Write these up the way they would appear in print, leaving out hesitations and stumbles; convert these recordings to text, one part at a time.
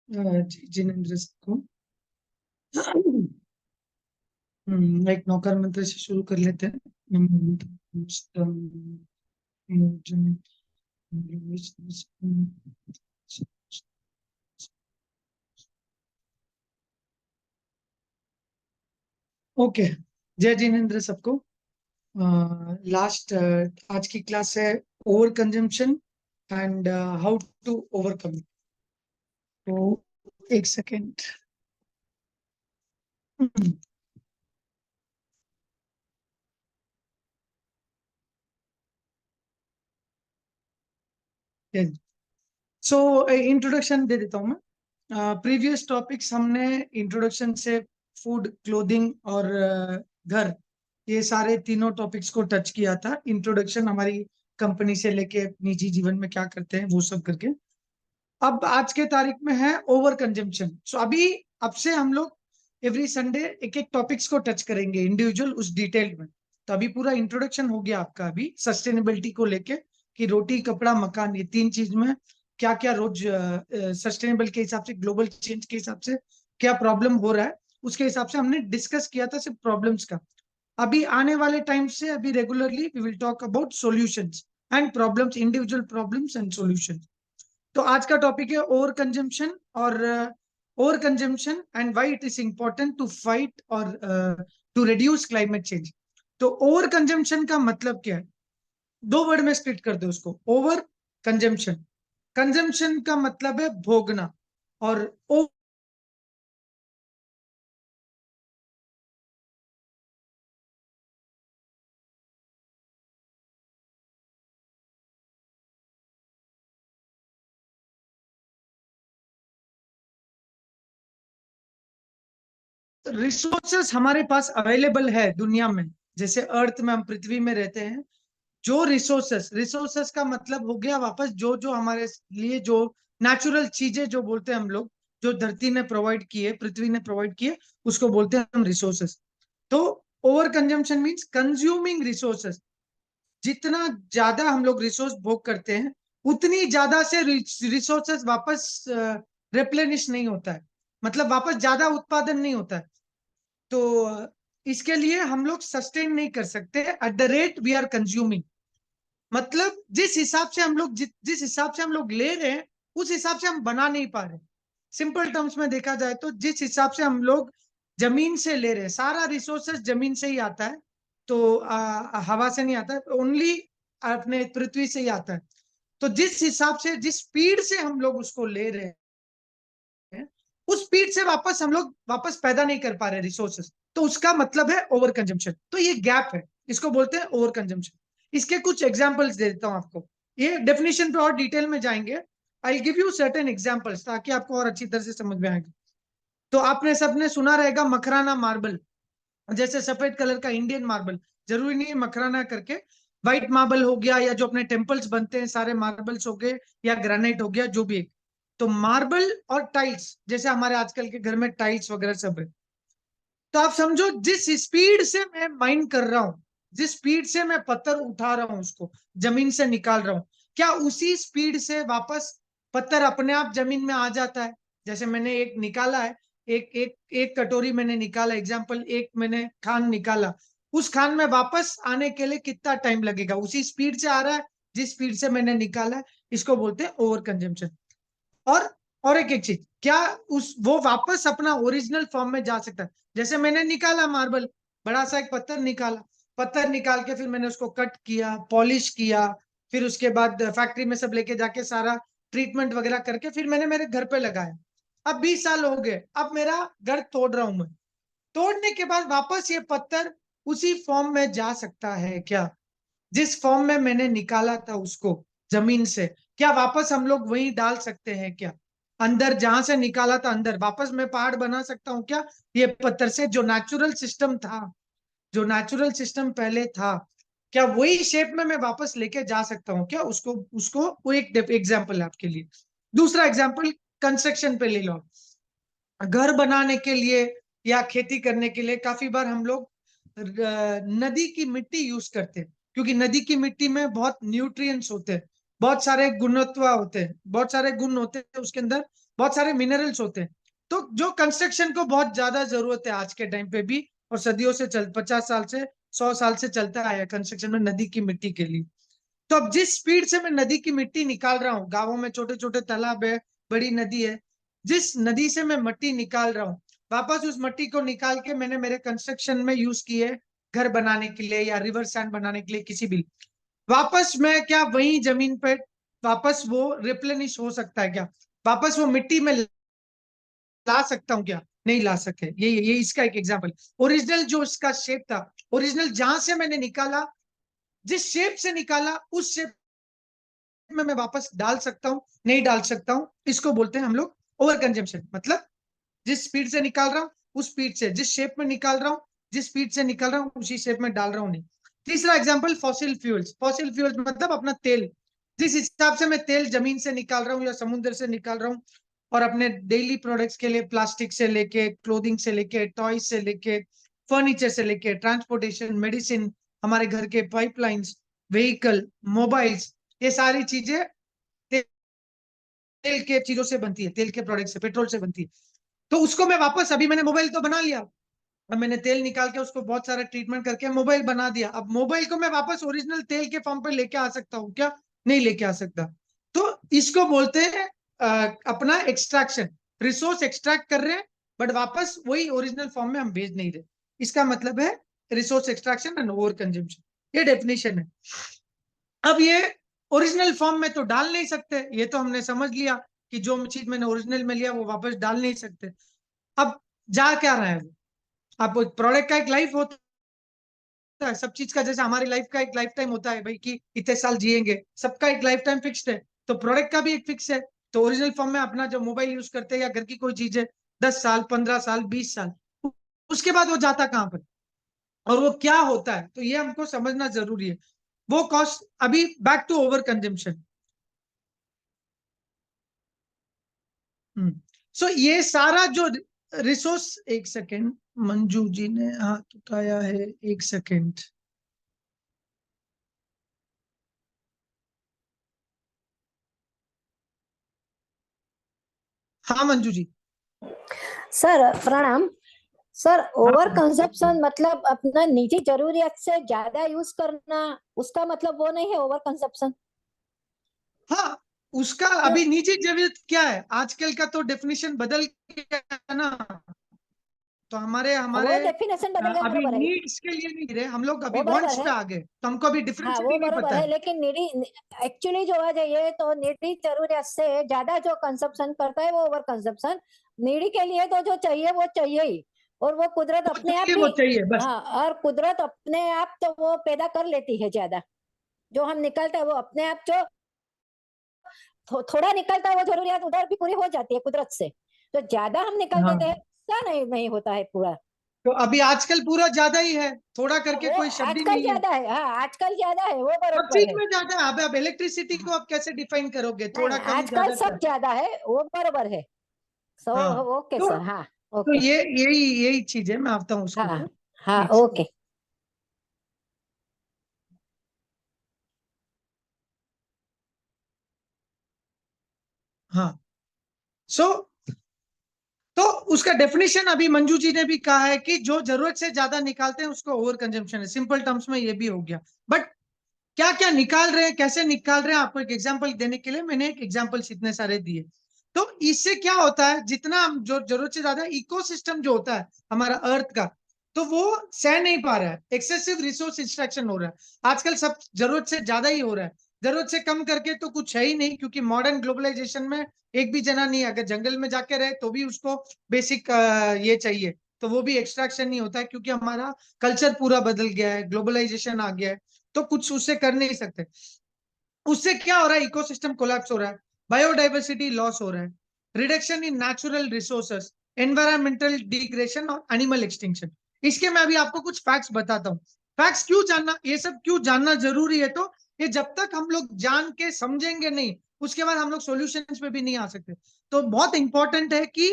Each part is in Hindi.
जिनेंद्र को एक नौकर मंत्र से शुरू कर लेते हैं। ओके, जय जिनेंद्र सबको। लास्ट आज की क्लास है over consumption and how to overcome. तो एक सेकेंड। सो इंट्रोडक्शन दे देता हूँ मैं। प्रीवियस टॉपिक्स हमने इंट्रोडक्शन से फूड, क्लोथिंग और घर, ये सारे तीनों टॉपिक्स को टच किया था। इंट्रोडक्शन हमारी कंपनी से लेके निजी जीवन में क्या करते हैं वो सब करके। अब आज के तारीख में है ओवर कंजम्पशन। सो अभी अब से हम लोग एवरी संडे एक एक टॉपिक्स को टच करेंगे इंडिविजुअल, उस डिटेल में। तो अभी पूरा इंट्रोडक्शन हो गया आपका अभी सस्टेनेबिलिटी को लेके, कि रोटी कपड़ा मकान, ये तीन चीज में क्या क्या रोज सस्टेनेबल के हिसाब से, ग्लोबल चेंज के हिसाब से क्या प्रॉब्लम हो रहा है, उसके हिसाब से हमने डिस्कस किया था सिर्फ प्रॉब्लम्स का। अभी आने वाले टाइम से अभी regularly we will talk about solutions and problems, individual problems and solutions. तो आज का टॉपिक है ओवर कंजम्पशन, और over consumption and why it is important to fight और टू रिड्यूस क्लाइमेट चेंज। तो ओवर कंजम्पशन का मतलब क्या है? दो वर्ड में स्प्लिट कर दो उसको। ओवर कंजम्पशन, कंजम्पशन का मतलब है भोगना, और रिसोर्सेस हमारे पास अवेलेबल है दुनिया में। जैसे अर्थ में, हम पृथ्वी में रहते हैं, जो रिसोर्सेस, रिसोर्सेस का मतलब हो गया वापस जो जो हमारे लिए जो नेचुरल चीजें जो बोलते हैं हम लोग, जो धरती ने प्रोवाइड किए, पृथ्वी ने प्रोवाइड किए, उसको बोलते हैं हम रिसोर्सेस। तो over consumption means consuming resources. जितना ज्यादा हम लोग रिसोर्स भोग करते हैं, उतनी ज्यादा से रिसोर्सेस वापस रिप्लेनिश नहीं होता है, मतलब वापस ज्यादा उत्पादन नहीं होता है। तो इसके लिए हम लोग सस्टेन नहीं कर सकते at the rate we are consuming. मतलब जिस हिसाब से हम लोग जिस हिसाब से हम लोग ले रहे हैं, उस हिसाब से हम बना नहीं पा रहे। सिंपल टर्म्स में देखा जाए तो जिस हिसाब से हम लोग जमीन से ले रहे हैं, सारा रिसोर्सेस जमीन से ही आता है। तो हवा से नहीं आता है, ओनली अपने पृथ्वी से ही आता है। तो जिस हिसाब से, जिस स्पीड से हम लोग उसको ले रहे हैं, उस स्पीड से वापस हम लोग वापस पैदा नहीं कर पा रहे रिसोर्सेस। तो उसका मतलब है ओवर कंजम्पशन। तो ये गैप है, इसको बोलते हैं ओवर कंजम्पशन। इसके कुछ एग्जांपल्स दे देता हूं आपको। ये डेफिनेशन पे और डिटेल में जाएंगे। I give you certain examples ताकि आपको और अच्छी तरह से समझ में आएगा। तो आपने सबने सुना रहेगा मकराना मार्बल, जैसे सफेद कलर का इंडियन मार्बल, जरूरी नहीं है मकराना करके, व्हाइट मार्बल हो गया, या जो अपने टेम्पल्स बनते हैं सारे मार्बल्स हो गए, या ग्रेनाइट हो गया, जो भी है। तो मार्बल और टाइल्स, जैसे हमारे आजकल के घर में टाइल्स वगैरह सब है। तो आप समझो जिस स्पीड से मैं माइन कर रहा हूं, जिस स्पीड से मैं पत्थर उठा रहा हूं, उसको जमीन से निकाल रहा हूं, क्या उसी स्पीड से वापस पत्थर अपने आप जमीन में आ जाता है? जैसे मैंने एक निकाला है, एक एक एक कटोरी मैंने निकाला, एग्जाम्पल, एक मैंने खान निकाला, उस खान में वापस आने के लिए कितना टाइम लगेगा? उसी स्पीड से आ रहा है जिस स्पीड से मैंने निकाला है। इसको बोलते हैं ओवर कंजम्पशन। और और एक एक चीज, क्या उस वो वापस अपना ओरिजिनल फॉर्म में जा सकता है? जैसे मैंने निकाला मार्बल, बड़ा सा एक पत्थर निकाला, पत्थर निकाल के फिर मैंने उसको कट किया, पॉलिश किया, फिर उसके बाद फैक्ट्री में सब लेके जाके सारा ट्रीटमेंट वगैरह करके फिर मैंने मेरे घर पे लगाया। अब 20 साल हो गए, अब मेरा घर तोड़ रहा हूं मैं। तोड़ने के बाद वापस ये पत्थर उसी फॉर्म में जा सकता है क्या? जिस फॉर्म में मैंने निकाला था उसको जमीन से, क्या वापस हम लोग वही डाल सकते हैं क्या? अंदर जहां से निकाला था, अंदर वापस मैं पहाड़ बना सकता हूँ क्या ये पत्थर से? जो नेचुरल सिस्टम था, जो नेचुरल सिस्टम पहले था, क्या वही शेप में मैं वापस लेके जा सकता हूँ क्या उसको? उसको वो एक एग्जाम्पल है आपके लिए। दूसरा एग्जाम्पल कंस्ट्रक्शन पे ले लो। घर बनाने के लिए या खेती करने के लिए काफी बार हम लोग नदी की मिट्टी यूज करते हैं, क्योंकि नदी की मिट्टी में बहुत न्यूट्रिएंट्स होते हैं, बहुत सारे गुणत्व होते हैं, बहुत सारे गुण होते हैं उसके अंदर, बहुत सारे मिनरल्स होते हैं। तो जो कंस्ट्रक्शन को बहुत ज्यादा जरूरत है आज के टाइम पे भी, और सदियों से 50 साल से 100 साल से चलता आया कंस्ट्रक्शन में नदी की मिट्टी के लिए। तो अब जिस स्पीड से मैं नदी की मिट्टी निकाल रहा हूँ, गांवों में छोटे छोटे तालाब है, बड़ी नदी है, जिस नदी से मैं मिट्टी निकाल रहा हूँ, वापस उस मिट्टी को निकाल के मैंने मेरे कंस्ट्रक्शन में यूज की है, घर बनाने के लिए या रिवर सैंड बनाने के लिए, किसी भी, वापस मैं क्या वही जमीन पे वापस वो रिप्लेनिश हो सकता है क्या? वापस वो मिट्टी में ला सकता हूँ क्या? नहीं ला सके। ये इसका एक एग्जाम्पल। ओरिजिनल जो इसका शेप था, ओरिजिनल जहां से मैंने निकाला, जिस शेप से निकाला, उस शेप में मैं वापस डाल सकता हूँ, नहीं डाल सकता हूँ, इसको बोलते हैं हम लोग ओवर कंजम्पशन। मतलब जिस स्पीड से निकाल रहा हूँ उस स्पीड से, जिस शेप में निकाल रहा हूँ, जिस स्पीड से निकाल रहा हूँ उसी शेप में डाल रहा हूँ, नहीं। तीसरा example fossil fuels. Fossil fuels मतलब अपना तेल। जिस हिसाब से मैं तेल जमीन से निकाल रहा हूँ या समुद्र से निकाल रहा हूँ, और अपने डेली प्रोडक्ट्स के लिए प्लास्टिक से लेके, क्लोथिंग से लेके, टॉयज से लेके, फर्नीचर से लेके, ट्रांसपोर्टेशन, मेडिसिन, हमारे घर के पाइपलाइंस, व्हीकल, मोबाइल्स, ये सारी चीजें तेल के चीजों से बनती है, तेल के प्रोडक्ट से, पेट्रोल से बनती है। तो उसको मैं वापस, अभी मैंने मोबाइल तो बना लिया, अब मैंने तेल निकाल के उसको बहुत सारा ट्रीटमेंट करके मोबाइल बना दिया। अब मोबाइल को मैं वापस ओरिजिनल तेल के फॉर्म पे लेके आ सकता हूँ क्या? नहीं लेके आ सकता। तो इसको बोलते हैं अपना एक्सट्रैक्शन। रिसोर्स एक्सट्रैक्ट कर रहे हैं, बट वापस वही ओरिजिनल फॉर्म में हम भेज नहीं रहे। इसका मतलब है resource extraction and over consumption. ये डेफिनेशन है। अब ये ओरिजिनल फॉर्म में तो डाल नहीं सकते, ये तो हमने समझ लिया कि जो चीज मैंने ओरिजिनल में लिया वो वापस डाल नहीं सकते। अब जा क्या रहा है वो? अब प्रोडक्ट का एक लाइफ होता है, सब चीज का, जैसे हमारी लाइफ का एक लाइफ टाइम होता है भाई, कि इतने साल जिएंगे, सबका एक लाइफ टाइम फिक्स्ड है। तो प्रोडक्ट का भी एक फिक्स है। तो ओरिजिनल फॉर्म में अपना जो मोबाइल यूज करते हैं या घर की कोई चीज है, 10 साल, 15 साल, 20 साल, उसके बाद वो जाता कहाँ पर और वो क्या होता है, तो ये हमको समझना जरूरी है। वो कॉस्ट, अभी बैक टू ओवर कंजम्पशन। सो ये सारा जो रिसोर्स, एक सेकेंड, मंजू जी ने हाथ उठाया है, एक सेकेंड। हाँ मंजू जी। सर प्रणाम। सर, ओवर हाँ कंजप्शन मतलब अपना निजी जरूरियत से ज्यादा यूज करना, उसका मतलब वो नहीं है ओवर कंजप्शन? हाँ, उसका क्यों? अभी निजी जरूरत क्या है, आजकल का तो डेफिनेशन बदल गया है ना। तो हमारे हमारे वो डेफिनेशन बदल गया, अभी बरोबर है। नीड्स के लिए नहीं रहे हम लोग, अभी वो बरोबर वांट्स पे है। आ गए, तो हमको अभी हाँ, डिफरेंशिएट वो ही नहीं बरोबर पता है, है। लेकिन निडी एक्चुअली जो है ये तो निडी जरूरियत से ज्यादा जो कंजप्शन करता है वो ओवर कंजप्शन। निडी के लिए तो जो चाहिए वो चाहिए ही, और वो कुदरत वो अपने आप चाहिए, भी। वो चाहिए बस। हाँ, और कुदरत अपने आप तो वो पैदा कर लेती है ज्यादा। जो हम निकलता है वो अपने आप जो थोड़ा निकलता है वो जरूरियात उधर भी पूरी हो जाती है कुदरत से। तो ज्यादा हम निकल देते हैं, हाँ, ऐसा नहीं होता है पूरा। तो अभी आजकल पूरा ज्यादा ही है, थोड़ा हाँ, करके वो कोई शब्द ही आजकल नहीं है। ज्यादा है। हाँ, आजकल ज्यादा है, वो सब बरोबर चीज है। में ज्यादा है। अब इलेक्ट्रिसिटी को आप कैसे डिफाइन करोगे, नहीं, थोड़ा कम आजकल ज्यादा सब क्या? ज्यादा है, वो बरोबर है। सो हाँ, ओके तो सर, हाँ। तो ओके। ये यही यही चीज है, मैं आता हूँ उसके हाँ ऊपर। हाँ, एक सेकंड। ओके। हाँ, सो तो उसका डेफिनेशन अभी मंजू जी ने भी कहा है कि जो जरूरत से ज्यादा निकालते हैं उसको ओवर कंजम्पशन है। सिंपल टर्म्स में ये भी हो गया। बट क्या क्या निकाल रहे हैं, कैसे निकाल रहे हैं, आपको एक एग्जांपल देने के लिए मैंने एक एग्जांपल इतने सारे दिए। तो इससे क्या होता है, जितना हम जो जरूरत से ज्यादा इकोसिस्टम जो होता है हमारा अर्थ का, तो वो सह नहीं पा रहा है, एक्सेसिव रिसोर्स इंस्ट्रक्शन हो रहा है आजकल, सब जरूरत से ज्यादा ही हो रहा है। जरूरत से कम करके तो कुछ है ही नहीं, क्योंकि मॉडर्न ग्लोबलाइजेशन में एक भी जना नहीं है, अगर जंगल में जाके रहे तो भी उसको बेसिक ये चाहिए, तो वो भी एक्सट्रैक्शन नहीं होता है, क्योंकि हमारा कल्चर पूरा बदल गया है, ग्लोबलाइजेशन आ गया है। तो कुछ उससे कर नहीं सकते। उससे क्या हो रहा है, इकोसिस्टम कोलैप्स हो रहा है, बायोडाइवर्सिटी लॉस हो रहा है, reduction in natural resources, environmental degradation और एनिमल एक्सटिंक्शन। इसके मैं अभी आपको कुछ फैक्ट्स बताता हूँ। फैक्ट्स क्यों जानना, ये सब क्यों जानना जरूरी है, तो ये जब तक हम लोग जान के समझेंगे नहीं, उसके बाद हम लोग सॉल्यूशंस पे भी नहीं आ सकते। तो बहुत इंपॉर्टेंट है कि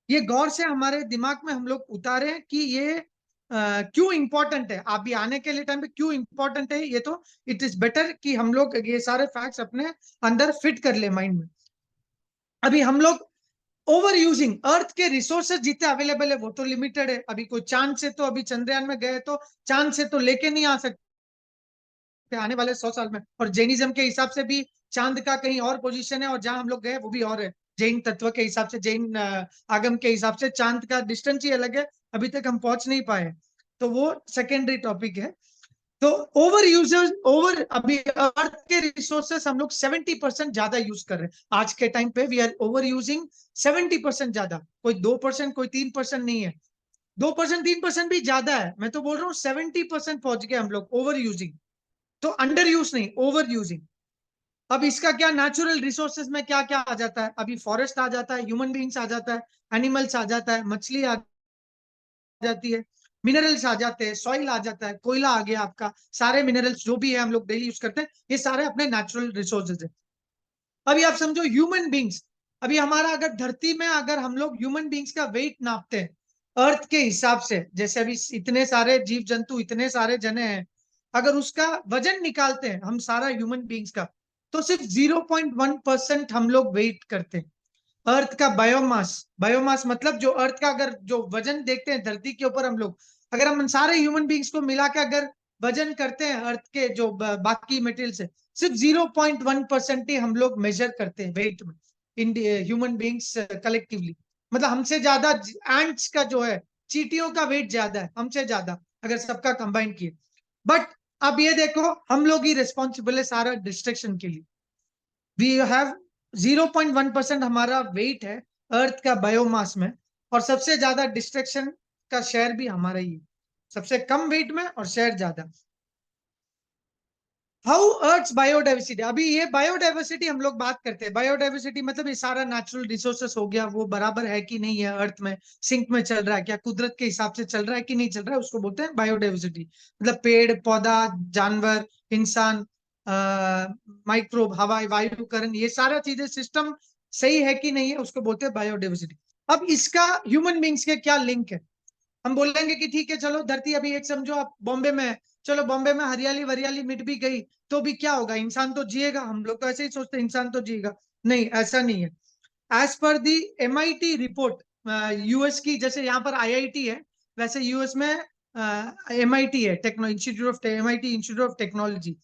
ये गौर से हमारे दिमाग में हम लोग उतारें कि ये क्यों इंपॉर्टेंट है, आप भी आने के लिए टाइम पे क्यों इंपॉर्टेंट है ये। तो इट इज बेटर कि हम लोग ये सारे फैक्ट्स अपने अंदर फिट कर ले माइंड में। अभी हम लोग ओवर यूजिंग, अर्थ के रिसोर्सेज जितने अवेलेबल है वो तो लिमिटेड है। अभी कोई चांद से तो अभी चंद्रयान में गए तो चांद से तो लेके नहीं आ सकते आने वाले 100 साल में। और जैनिज्म के हिसाब से भी चांद का कहीं और पोजीशन है और जहां हम लोग गए वो भी और है। जैन तत्व के हिसाब से, जैन आगम के हिसाब से चांद का डिस्टेंस ही अलग है, अभी तक हम पहुंच नहीं पाए। तो वो सेकेंडरी टॉपिक है। तो ओवर यूजर्स, ओवर अभी अर्थ के रिसोर्सेस हम लोग 70% ज्यादा यूज कर रहे हैं आज के टाइम पे। वी आर ओवर यूजिंग 70% ज्यादा। कोई 2%, कोई 3% नहीं है। 2% 3% भी ज्यादा है। मैं तो बोल रहा हूँ 70% पहुंच गए हम लोग ओवर यूजिंग। तो अंडर यूज नहीं, ओवर यूजिंग। अब इसका क्या, नेचुरल रिसोर्सेज में क्या क्या आ जाता है? अभी फॉरेस्ट आ जाता है, ह्यूमन बींग्स आ जाता है, एनिमल्स आ जाता है, मछली आ जाती है, मिनरल्स आ जाते हैं, सॉइल आ जाता है, कोयला आ गया आपका। सारे मिनरल्स जो भी है हम लोग डेली यूज करते हैं, ये सारे अपने नेचुरल रिसोर्सेज है। अभी आप समझो ह्यूमन बींग्स, अभी हमारा अगर धरती में अगर हम लोग ह्यूमन बींग्स का वेट नापते हैं अर्थ के हिसाब से, जैसे अभी इतने सारे जीव जंतु, इतने सारे जने हैं, अगर उसका वजन निकालते हैं हम सारा ह्यूमन बींग्स का, तो सिर्फ 0.1% हम लोग वेट करते हैं। अर्थ का बायोमास, बायोमास मतलब जो अर्थ का अगर जो वजन देखते हैं धरती के ऊपर हम लोग, अगर हम सारे ह्यूमन बींग्स को मिला के अगर वजन करते हैं अर्थ के जो बाकी मटेरियल से, सिर्फ 0.1% ही हम लोग मेजर करते हैं वेट में इन ह्यूमन बींग्स कलेक्टिवली। मतलब हमसे ज्यादा एंट्स का जो है, चींटियों का वेट ज्यादा है हमसे ज्यादा, अगर सबका कंबाइन किए। बट अब ये देखो, हम लोग ही रिस्पॉन्सिबल है सारा डिस्ट्रक्शन के लिए। वी हैव 0.1% हमारा वेट है अर्थ का बायोमास में, और सबसे ज्यादा डिस्ट्रक्शन का शेयर भी हमारा ही है, सबसे कम वेट में और शेयर ज्यादा। हाउ अर्थ बायोडाइवर्सिटी, अभी ये बायोडाइवर्सिटी हम लोग बात करते हैं। बायोडाइवर्सिटी मतलब ये सारा नेचुरल रिसोर्सेस हो गया, वो बराबर है कि नहीं है अर्थ में, सिंक में चल रहा है क्या, कुदरत के हिसाब से चल रहा है कि नहीं चल रहा है, उसको बोलते हैं बायोडाइवर्सिटी। मतलब पेड़ पौधा, जानवर, इंसान, माइक्रोब, हवा, वायु, करण, ये सारा चीजें सिस्टम सही है कि नहीं है, उसको बोलते हैं बायोडाइवर्सिटी। अब इसका ह्यूमन बींग्स के क्या लिंक है? हम बोलेंगे कि ठीक है चलो धरती, अभी एक समझो आप बॉम्बे में है, चलो बॉम्बे में हरियाली वरियाली मिट भी गई तो भी क्या होगा, इंसान तो जिएगा। हम लोग तो ऐसे ही सोचते हैं इंसान तो जिएगा, नहीं ऐसा नहीं है। एज पर दी MIT रिपोर्ट, यूएस की, जैसे यहाँ पर IIT है वैसे यूएस में MIT है, techno institute of MIT institute of technology.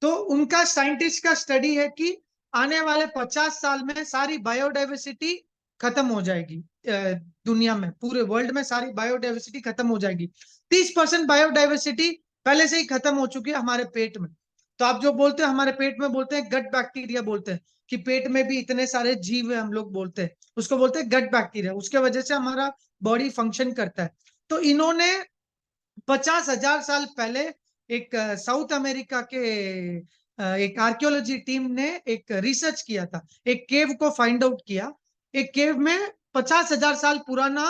तो उनका साइंटिस्ट का स्टडी है कि आने वाले 50 साल में सारी बायोडाइवर्सिटी खत्म हो जाएगी। दुनिया में, पूरे वर्ल्ड में सारी बायोडाइवर्सिटी खत्म हो जाएगी। 30% बायोडाइवर्सिटी पहले से ही खत्म हो चुकी है हमारे पेट में। तो आप जो बोलते हैं हमारे पेट में, बोलते हैं गट बैक्टीरिया, बोलते हैं कि पेट में भी इतने सारे जीव है, हम लोग बोलते हैं उसको बोलते हैं गट बैक्टीरिया, उसके वजह से हमारा बॉडी फंक्शन करता है। तो इन्होंने 50,000 साल पहले एक साउथ अमेरिका के एक आर्कियोलॉजी टीम ने एक रिसर्च किया था, एक केव को फाइंड आउट किया। एक केव में 50,000 साल पुराना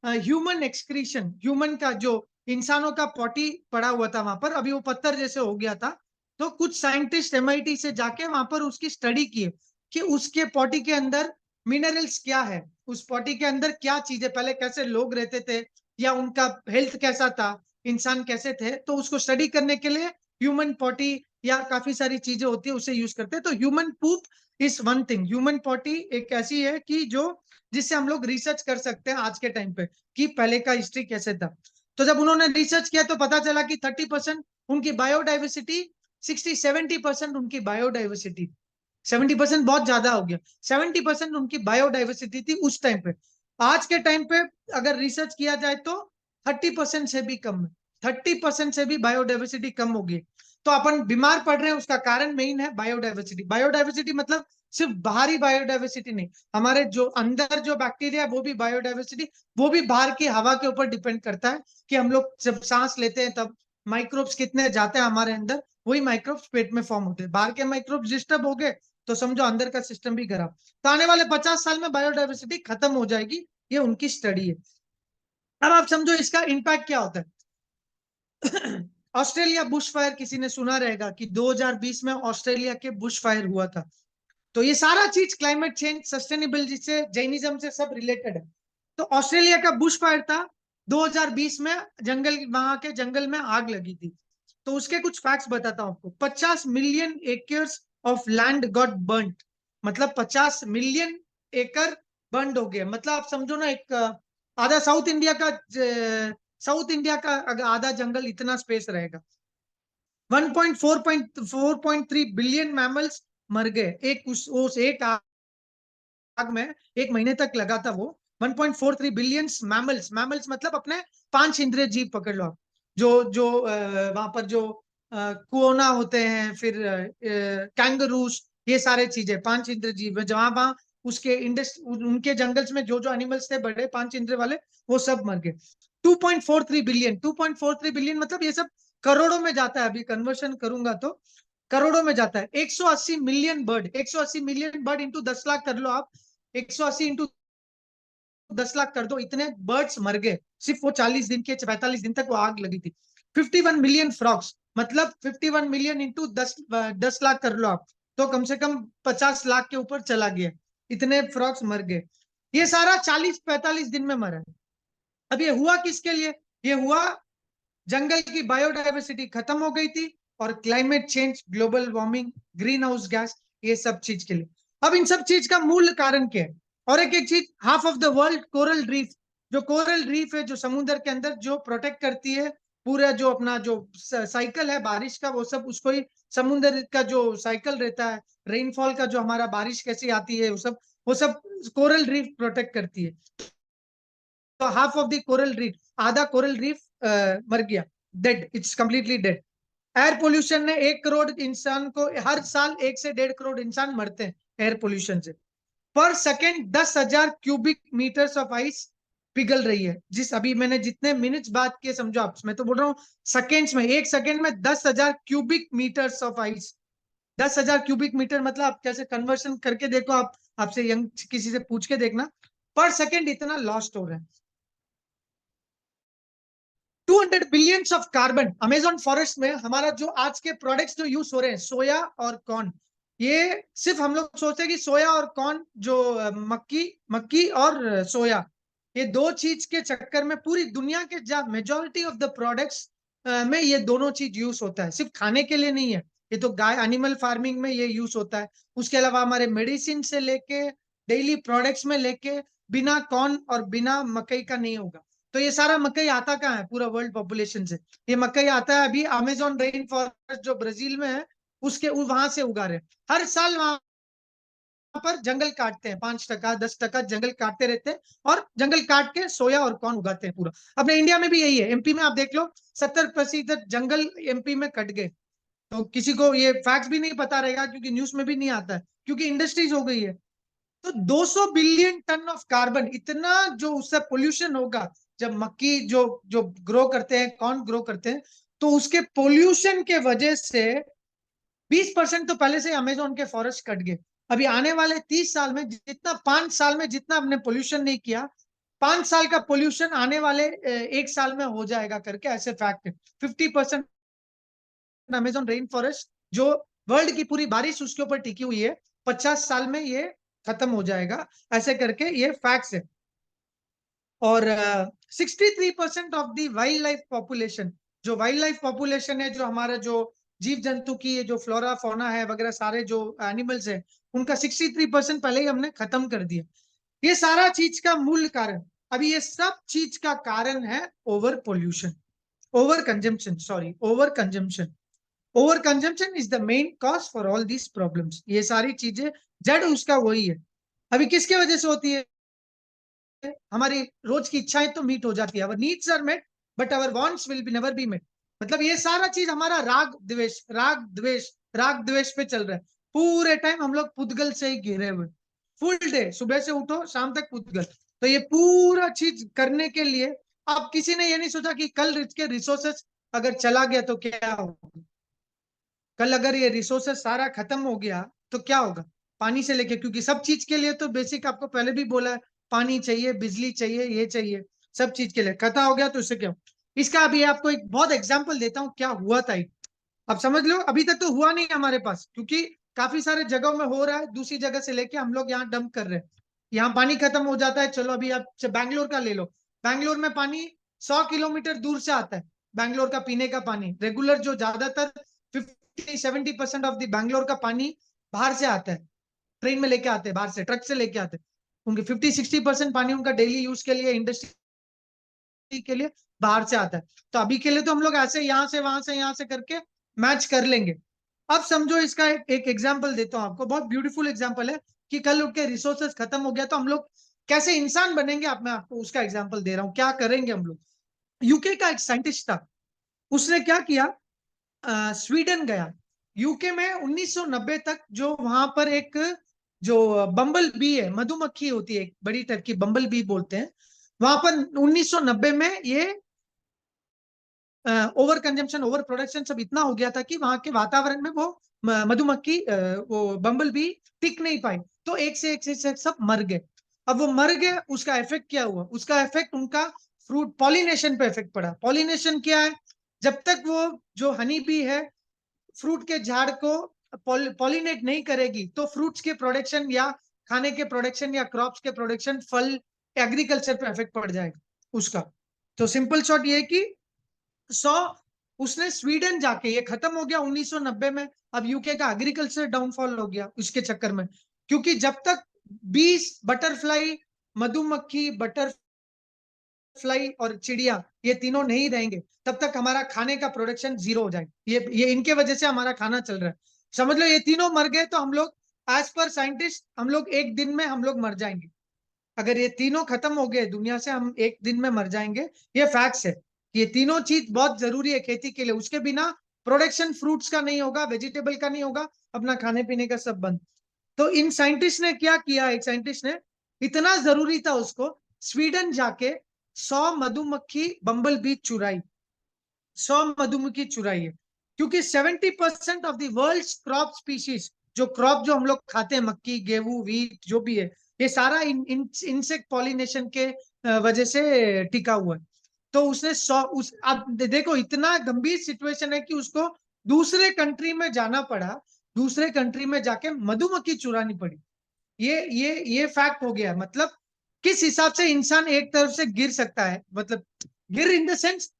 ह्यूमन एक्सक्रीशन, ह्यूमन का जो इंसानों का पॉटी पड़ा हुआ था वहां पर, अभी वो पत्थर जैसे हो गया था। तो कुछ साइंटिस्ट MIT से जाके वहां पर उसकी स्टडी किए कि उसके पॉटी के अंदर मिनरल्स क्या है, उस पॉटी के अंदर क्या चीजें, पहले कैसे लोग रहते थे या उनका हेल्थ कैसा था, इंसान कैसे थे। तो उसको स्टडी करने के लिए ह्यूमन पॉटी या काफी सारी चीजें होती है उसे यूज करते हैं। तो human poop is one thing, human potty एक ऐसी है कि जो जिससे हम लोग रिसर्च कर सकते हैं आज के टाइम पे कि पहले का हिस्ट्री कैसे था। तो जब उन्होंने रिसर्च किया तो पता चला कि 30% उनकी बायोडाइवर्सिटी, 60-70% उनकी बायोडाइवर्सिटी, 70% बहुत ज्यादा हो गया, 70% उनकी बायोडाइवर्सिटी थी उस टाइम पे। आज के टाइम पे अगर रिसर्च किया जाए तो 30% से भी कम है, 30% से भी बायोडाइवर्सिटी कम होगी। तो अपन बीमार पड़ रहे हैं, उसका कारण मेन है बायोडाइवर्सिटी। बायोडाइवर्सिटी मतलब सिर्फ बाहरी बायोडाइवर्सिटी नहीं, हमारे जो अंदर जो बैक्टीरिया है वो भी बायोडाइवर्सिटी, वो भी बाहर की हवा के ऊपर डिपेंड करता है कि हम लोग जब सांस लेते हैं तब माइक्रोब्स कितने जाते हैं हमारे अंदर, वही माइक्रोब्स पेट में फॉर्म होते हैं। बाहर के माइक्रोब्स डिस्टर्ब हो गए तो समझो अंदर का सिस्टम भी खराब। तो आने वाले 50 साल में बायोडाइवर्सिटी खत्म हो जाएगी, ये उनकी स्टडी है। अब आप समझो इसका इम्पैक्ट क्या होता है। ऑस्ट्रेलिया बुश फायर, किसी ने सुना रहेगा कि 2020 में ऑस्ट्रेलिया के बुश फायर हुआ था। तो ये सारा चीज क्लाइमेट चेंज, सस्टेनेबल, जिससे जैनिज्म से सब रिलेटेड है। तो ऑस्ट्रेलिया का बुश फायर था 2020 में, जंगल, वहां के जंगल में आग लगी थी। तो उसके कुछ फैक्ट्स बताता हूं आपको। 50 million acres of land got burnt, मतलब 50 मिलियन एकड़ बंद हो गया। मतलब आप समझो ना, एक आधा साउथ इंडिया का अगर आधा जंगल इतना स्पेस रहेगा। 4.3 बिलियन मैमल्स मर गए एक उस एक आग में। एक महीने तक लगा था वो। 1.43 बिलियन मैमल्स, मैमल्स मतलब अपने 5 इंद्रिय जीव पकड़ लो आप। जो जो वहां पर जो कुओना होते हैं, फिर कैंगरूस, ये सारे चीजें 5 इंद्रिय जीव है। जहां वहां उसके उनके जंगल्स में जो जो एनिमल्स थे बड़े 5 इंद्रिय वाले, वो सब मर गए। 2.43 बिलियन मतलब ये सब करोड़ों में जाता है। अभी कन्वर्शन करूंगा तो करोड़ों में जाता है। 180 million bird, 180 million bird into 10 lakh कर लो आप। 180 इंटू 10 लाख कर दो, इतने बर्ड्स मर गए सिर्फ वो 40 दिन के 45 दिन तक वो आग लगी थी। 51 मिलियन फ्रॉक्स, मतलब 51 मिलियन इंटू 10 लाख कर लो आप, तो कम से कम 50 लाख के ऊपर चला गया। इतने फ्रॉक्स मर गए। ये सारा 40-45 दिन में मरा। अब ये हुआ किसके लिए? ये हुआ जंगल की बायोडायवर्सिटी खत्म हो गई थी, और climate change, global warming, green house gas, ये सब चीज के लिए। अब इन सब चीज का मूल कारण क्या है? और एक चीज, half of the world coral reef, जो कोरल रीफ है जो समुद्र के अंदर जो प्रोटेक्ट करती है पूरा जो अपना जो साइकिल है बारिश का, वो सब उसको ही, समुद्र का जो साइकिल रहता है, रेनफॉल का जो हमारा बारिश कैसी आती है, वो सब कोरल रीफ प्रोटेक्ट करती है। तो half of the coral reef, आधा कोरल रीफ मर गया, dead, it's completely dead. Air pollution ने 1 करोड़ इंसान को, हर साल 1 से 1.5 करोड़ इंसान मरते हैं एयर पोल्यूशन से। Per second 10,000 cubic metres of ice पिघल रही है। जिस अभी मैंने जितने मिनट्स बात किए समझो आप, मैं तो बोल रहा हूँ सेकेंड्स में, 1 सेकेंड में 10,000 cubic metres of ice. 10,000 cubic metre मतलब आप कैसे कन्वर्शन करके देखो आप, आपसे यंग किसी से पूछ के देखना, पर सेकेंड इतना लॉस्ट हो रहा है। 200 billions of carbon Amazon forest में। हमारा जो आज के प्रोडक्ट्स जो यूज हो रहे हैं, सोया और कॉर्न, ये सिर्फ हम लोग सोचते हैं कि सोया और कॉर्न जो मक्की मक्की और सोया, ये दो चीज के चक्कर में पूरी दुनिया के मेजोरिटी ऑफ द प्रोडक्ट्स में ये दोनों चीज यूज होता है। सिर्फ खाने के लिए नहीं है, ये तो गाय एनिमल फार्मिंग में ये यूज होता है। उसके अलावा हमारे मेडिसिन से लेके डेली प्रोडक्ट्स में लेके, बिना कॉर्न और बिना मकई का नहीं होगा। तो ये सारा मकई आता कहाँ है पूरा वर्ल्ड पॉपुलेशन से? ये मकई आता है अभी अमेजोन रेन फॉरेस्ट जो ब्राजील में है, उसके वहां से उगा रहे हैं। हर साल वहां पर जंगल काटते हैं, 5% 10% जंगल काटते रहते हैं, और जंगल काट के सोया और कॉर्न उगाते हैं पूरा। अपने इंडिया में भी यही है। एमपी में आप देख लो, 70% जंगल एमपी में कट गए। तो किसी को ये फैक्ट भी नहीं पता रहेगा, क्योंकि न्यूज में भी नहीं आता है, क्योंकि इंडस्ट्रीज हो गई है। तो 200 बिलियन टन ऑफ कार्बन, इतना जो उससे पोल्यूशन होगा। जब मक्की जो जो ग्रो करते हैं, कॉर्न ग्रो करते हैं, तो उसके पोल्यूशन के वजह से 20% तो पहले से अमेजोन के फॉरेस्ट कट गए। अभी आने वाले 30 साल में जितना, 5 साल में जितना हमने पोल्यूशन नहीं किया, 5 साल का पोल्यूशन आने वाले 1 साल में हो जाएगा करके ऐसे फैक्ट है। 50% अमेजोन रेन फॉरेस्ट जो वर्ल्ड की पूरी बारिश उसके ऊपर टिकी हुई है, 50 साल में ये खत्म हो जाएगा, ऐसे करके ये फैक्ट्स है। और 63% of the wild life population, जो वाइल्ड लाइफ पॉपुलेशन है, जो हमारा जो जीव जंतु की जो फ्लोरा फोना है वगैरह, सारे जो एनिमल्स है, उनका 63% पहले ही हमने खत्म कर दिया। ये सारा चीज का मूल कारण, अभी ये सब चीज का कारण है over pollution, over consumption, sorry over consumption. Over consumption is the main cause for all these problems. ये सारी चीजें जड़ उसका वही है। अभी किसके वजह से होती है? हमारी रोज की इच्छाएं तो मीट हो जाती है, our needs are met, but our wants will be never be met. मतलब ये सारा चीज हमारा राग द्वेष पे चल रहा है। पूरे टाइम हम लोग पुद्गल से ही घिरे हुए, फुल डे, सुबह से उठो शाम तक पुद्गल। तो ये पूरा चीज करने के लिए, अब किसी ने ये नहीं सोचा कि कल के रिसोर्सेस अगर चला गया तो क्या होगा। कल अगर ये रिसोर्सेस सारा खत्म हो गया तो क्या होगा? पानी से लेके, क्योंकि सब चीज के लिए तो बेसिक आपको पहले भी बोला है, पानी चाहिए, बिजली चाहिए, ये चाहिए, सब चीज के लिए खत्म हो गया तो इससे क्या? इसका अभी आपको एक बहुत एग्जांपल देता हूँ क्या हुआ था। अब समझ लो, अभी तक तो हुआ नहीं हमारे पास, क्योंकि काफी सारे जगहों में हो रहा है, दूसरी जगह से लेके हम लोग यहाँ डंप कर रहे हैं। यहाँ पानी खत्म हो जाता है। चलो अभी आप बैंगलोर का ले लो, बैंगलोर में पानी 100 किलोमीटर दूर से आता है। बैंगलोर का पीने का पानी रेगुलर, जो ज्यादातर 50-70% ऑफ द बैंगलोर का पानी बाहर से आता है, ट्रेन में लेके आते हैं, बाहर से ट्रक से लेके आते हैं। उनके 50-60% पानी उनका डेली यूज के लिए, इंडस्ट्री के लिए बाहर से आता है। तो अभी के लिए तो हम लोग ऐसे यहाँ से वहां से यहाँ से करके मैच कर लेंगे। अब समझो इसका एक एग्जाम्पल देता हूँ आपको, बहुत ब्यूटीफुल एग्जाम्पल है कि कल उठ के रिसोर्सेस खत्म हो गया तो हम लोग कैसे इंसान बनेंगे। आप, मैं आपको उसका एग्जाम्पल दे रहा हूँ, क्या करेंगे हम लोग। यूके का एक साइंटिस्ट था, उसने क्या किया, स्वीडन गया। यूके में 1990 तक जो वहां पर एक जो बम्बल बी है, मधुमक्खी होती है, एक बड़ी टाइप की बम्बल बी बोलते हैं, वहां पर 1990 में ये ओवर कंजम्पशन, ओवर प्रोडक्शन सब इतना हो गया था कि वहां के वातावरण में वो मधुमक्खी, वो बम्बल बी टिक नहीं पाई, तो एक से एक सब मर गए। अब वो मर गए, उसका इफेक्ट क्या हुआ, उसका इफेक्ट उनका फ्रूट पॉलिनेशन पे इफेक्ट पड़ा। पॉलिनेशन क्या है, जब तक वो जो हनी बी है फ्रूट के झाड़ को पॉलिनेट नहीं करेगी तो फ्रूट्स के प्रोडक्शन या खाने के प्रोडक्शन या क्रॉप्स के प्रोडक्शन, फल, एग्रीकल्चर पे इफेक्ट पड़ जाएगा उसका। तो सिंपल शॉट ये है कि 100, उसने स्वीडन जाके, ये खत्म हो गया 1990 में। अब यूके का एग्रीकल्चर डाउनफॉल हो गया उसके चक्कर में, क्योंकि जब तक बीस, बटरफ्लाई, मधुमक्खी, बटरफ्लाई और चिड़िया, ये तीनों नहीं रहेंगे तब तक हमारा खाने का प्रोडक्शन जीरो हो जाएगा। ये इनके वजह से हमारा खाना चल रहा है। समझ लो ये तीनों मर गए तो हम लोग, एज पर साइंटिस्ट, हम लोग एक दिन में हम लोग मर जाएंगे। अगर ये तीनों खत्म हो गए दुनिया से, हम एक दिन में मर जाएंगे। ये फैक्ट्स है। ये तीनों चीज बहुत जरूरी है खेती के लिए, उसके बिना प्रोडक्शन फ्रूट्स का नहीं होगा, वेजिटेबल का नहीं होगा, अपना खाने पीने का सब बंद। तो इन साइंटिस्ट ने क्या किया, एक साइंटिस्ट ने, इतना जरूरी था उसको, स्वीडन जाके 100 मधुमक्खी बम्बल बी चुराई, 100 मधुमक्खी चुराई है। क्योंकि 70% of the world crop species, जो क्रॉप जो हम लोग खाते हैं, मक्की, गेहूं, वीट, जो भी है, ये सारा इंसेक्ट पॉलिनेशन के वजह से टिका हुआ है। तो उसने 100, उस, अब देखो इतना गंभीर सिचुएशन है कि उसको दूसरे कंट्री में जाना पड़ा, दूसरे कंट्री में जाके मधुमक्खी चुरानी पड़ी। ये फैक्ट हो गया। मतलब किस हिसाब से इंसान एक तरफ से गिर सकता है, मतलब गिर इन द सेंस,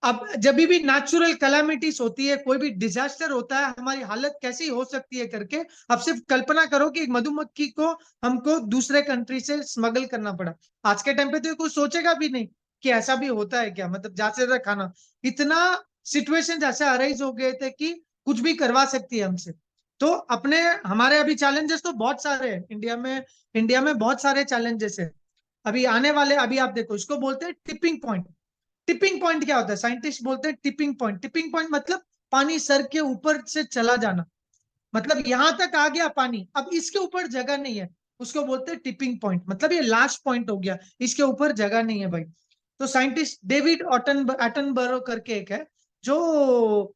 अब जब भी नेचुरल कैलामिटीज होती है, कोई भी डिजास्टर होता है, हमारी हालत कैसी हो सकती है करके, अब सिर्फ कल्पना करो कि एक मधुमक्खी को हमको दूसरे कंट्री से स्मगल करना पड़ा। आज के टाइम पे तो कोई सोचेगा भी नहीं कि ऐसा भी होता है क्या, मतलब जाते रहा खाना। इतना सिचुएशन ऐसे अराइज हो गए थे कि कुछ भी करवा सकती है हमसे। तो अपने, हमारे अभी चैलेंजेस तो बहुत सारे हैं इंडिया में, इंडिया में बहुत सारे चैलेंजेस है अभी आने वाले। अभी आप देखो, इसको बोलते हैं टिपिंग पॉइंट। टिपिंग पॉइंट क्या होता है, साइंटिस्ट बोलते हैं टिपिंग पॉइंट। टिपिंग पॉइंट मतलब पानी सर के ऊपर से चला जाना, मतलब यहां तक आ गया पानी, अब इसके ऊपर जगह नहीं है, उसको बोलते हैं टिपिंग पॉइंट। मतलब ये लास्ट पॉइंट हो गया, इसके ऊपर जगह नहीं है भाई। तो साइंटिस्ट डेविड एटनबरो करके एक है, जो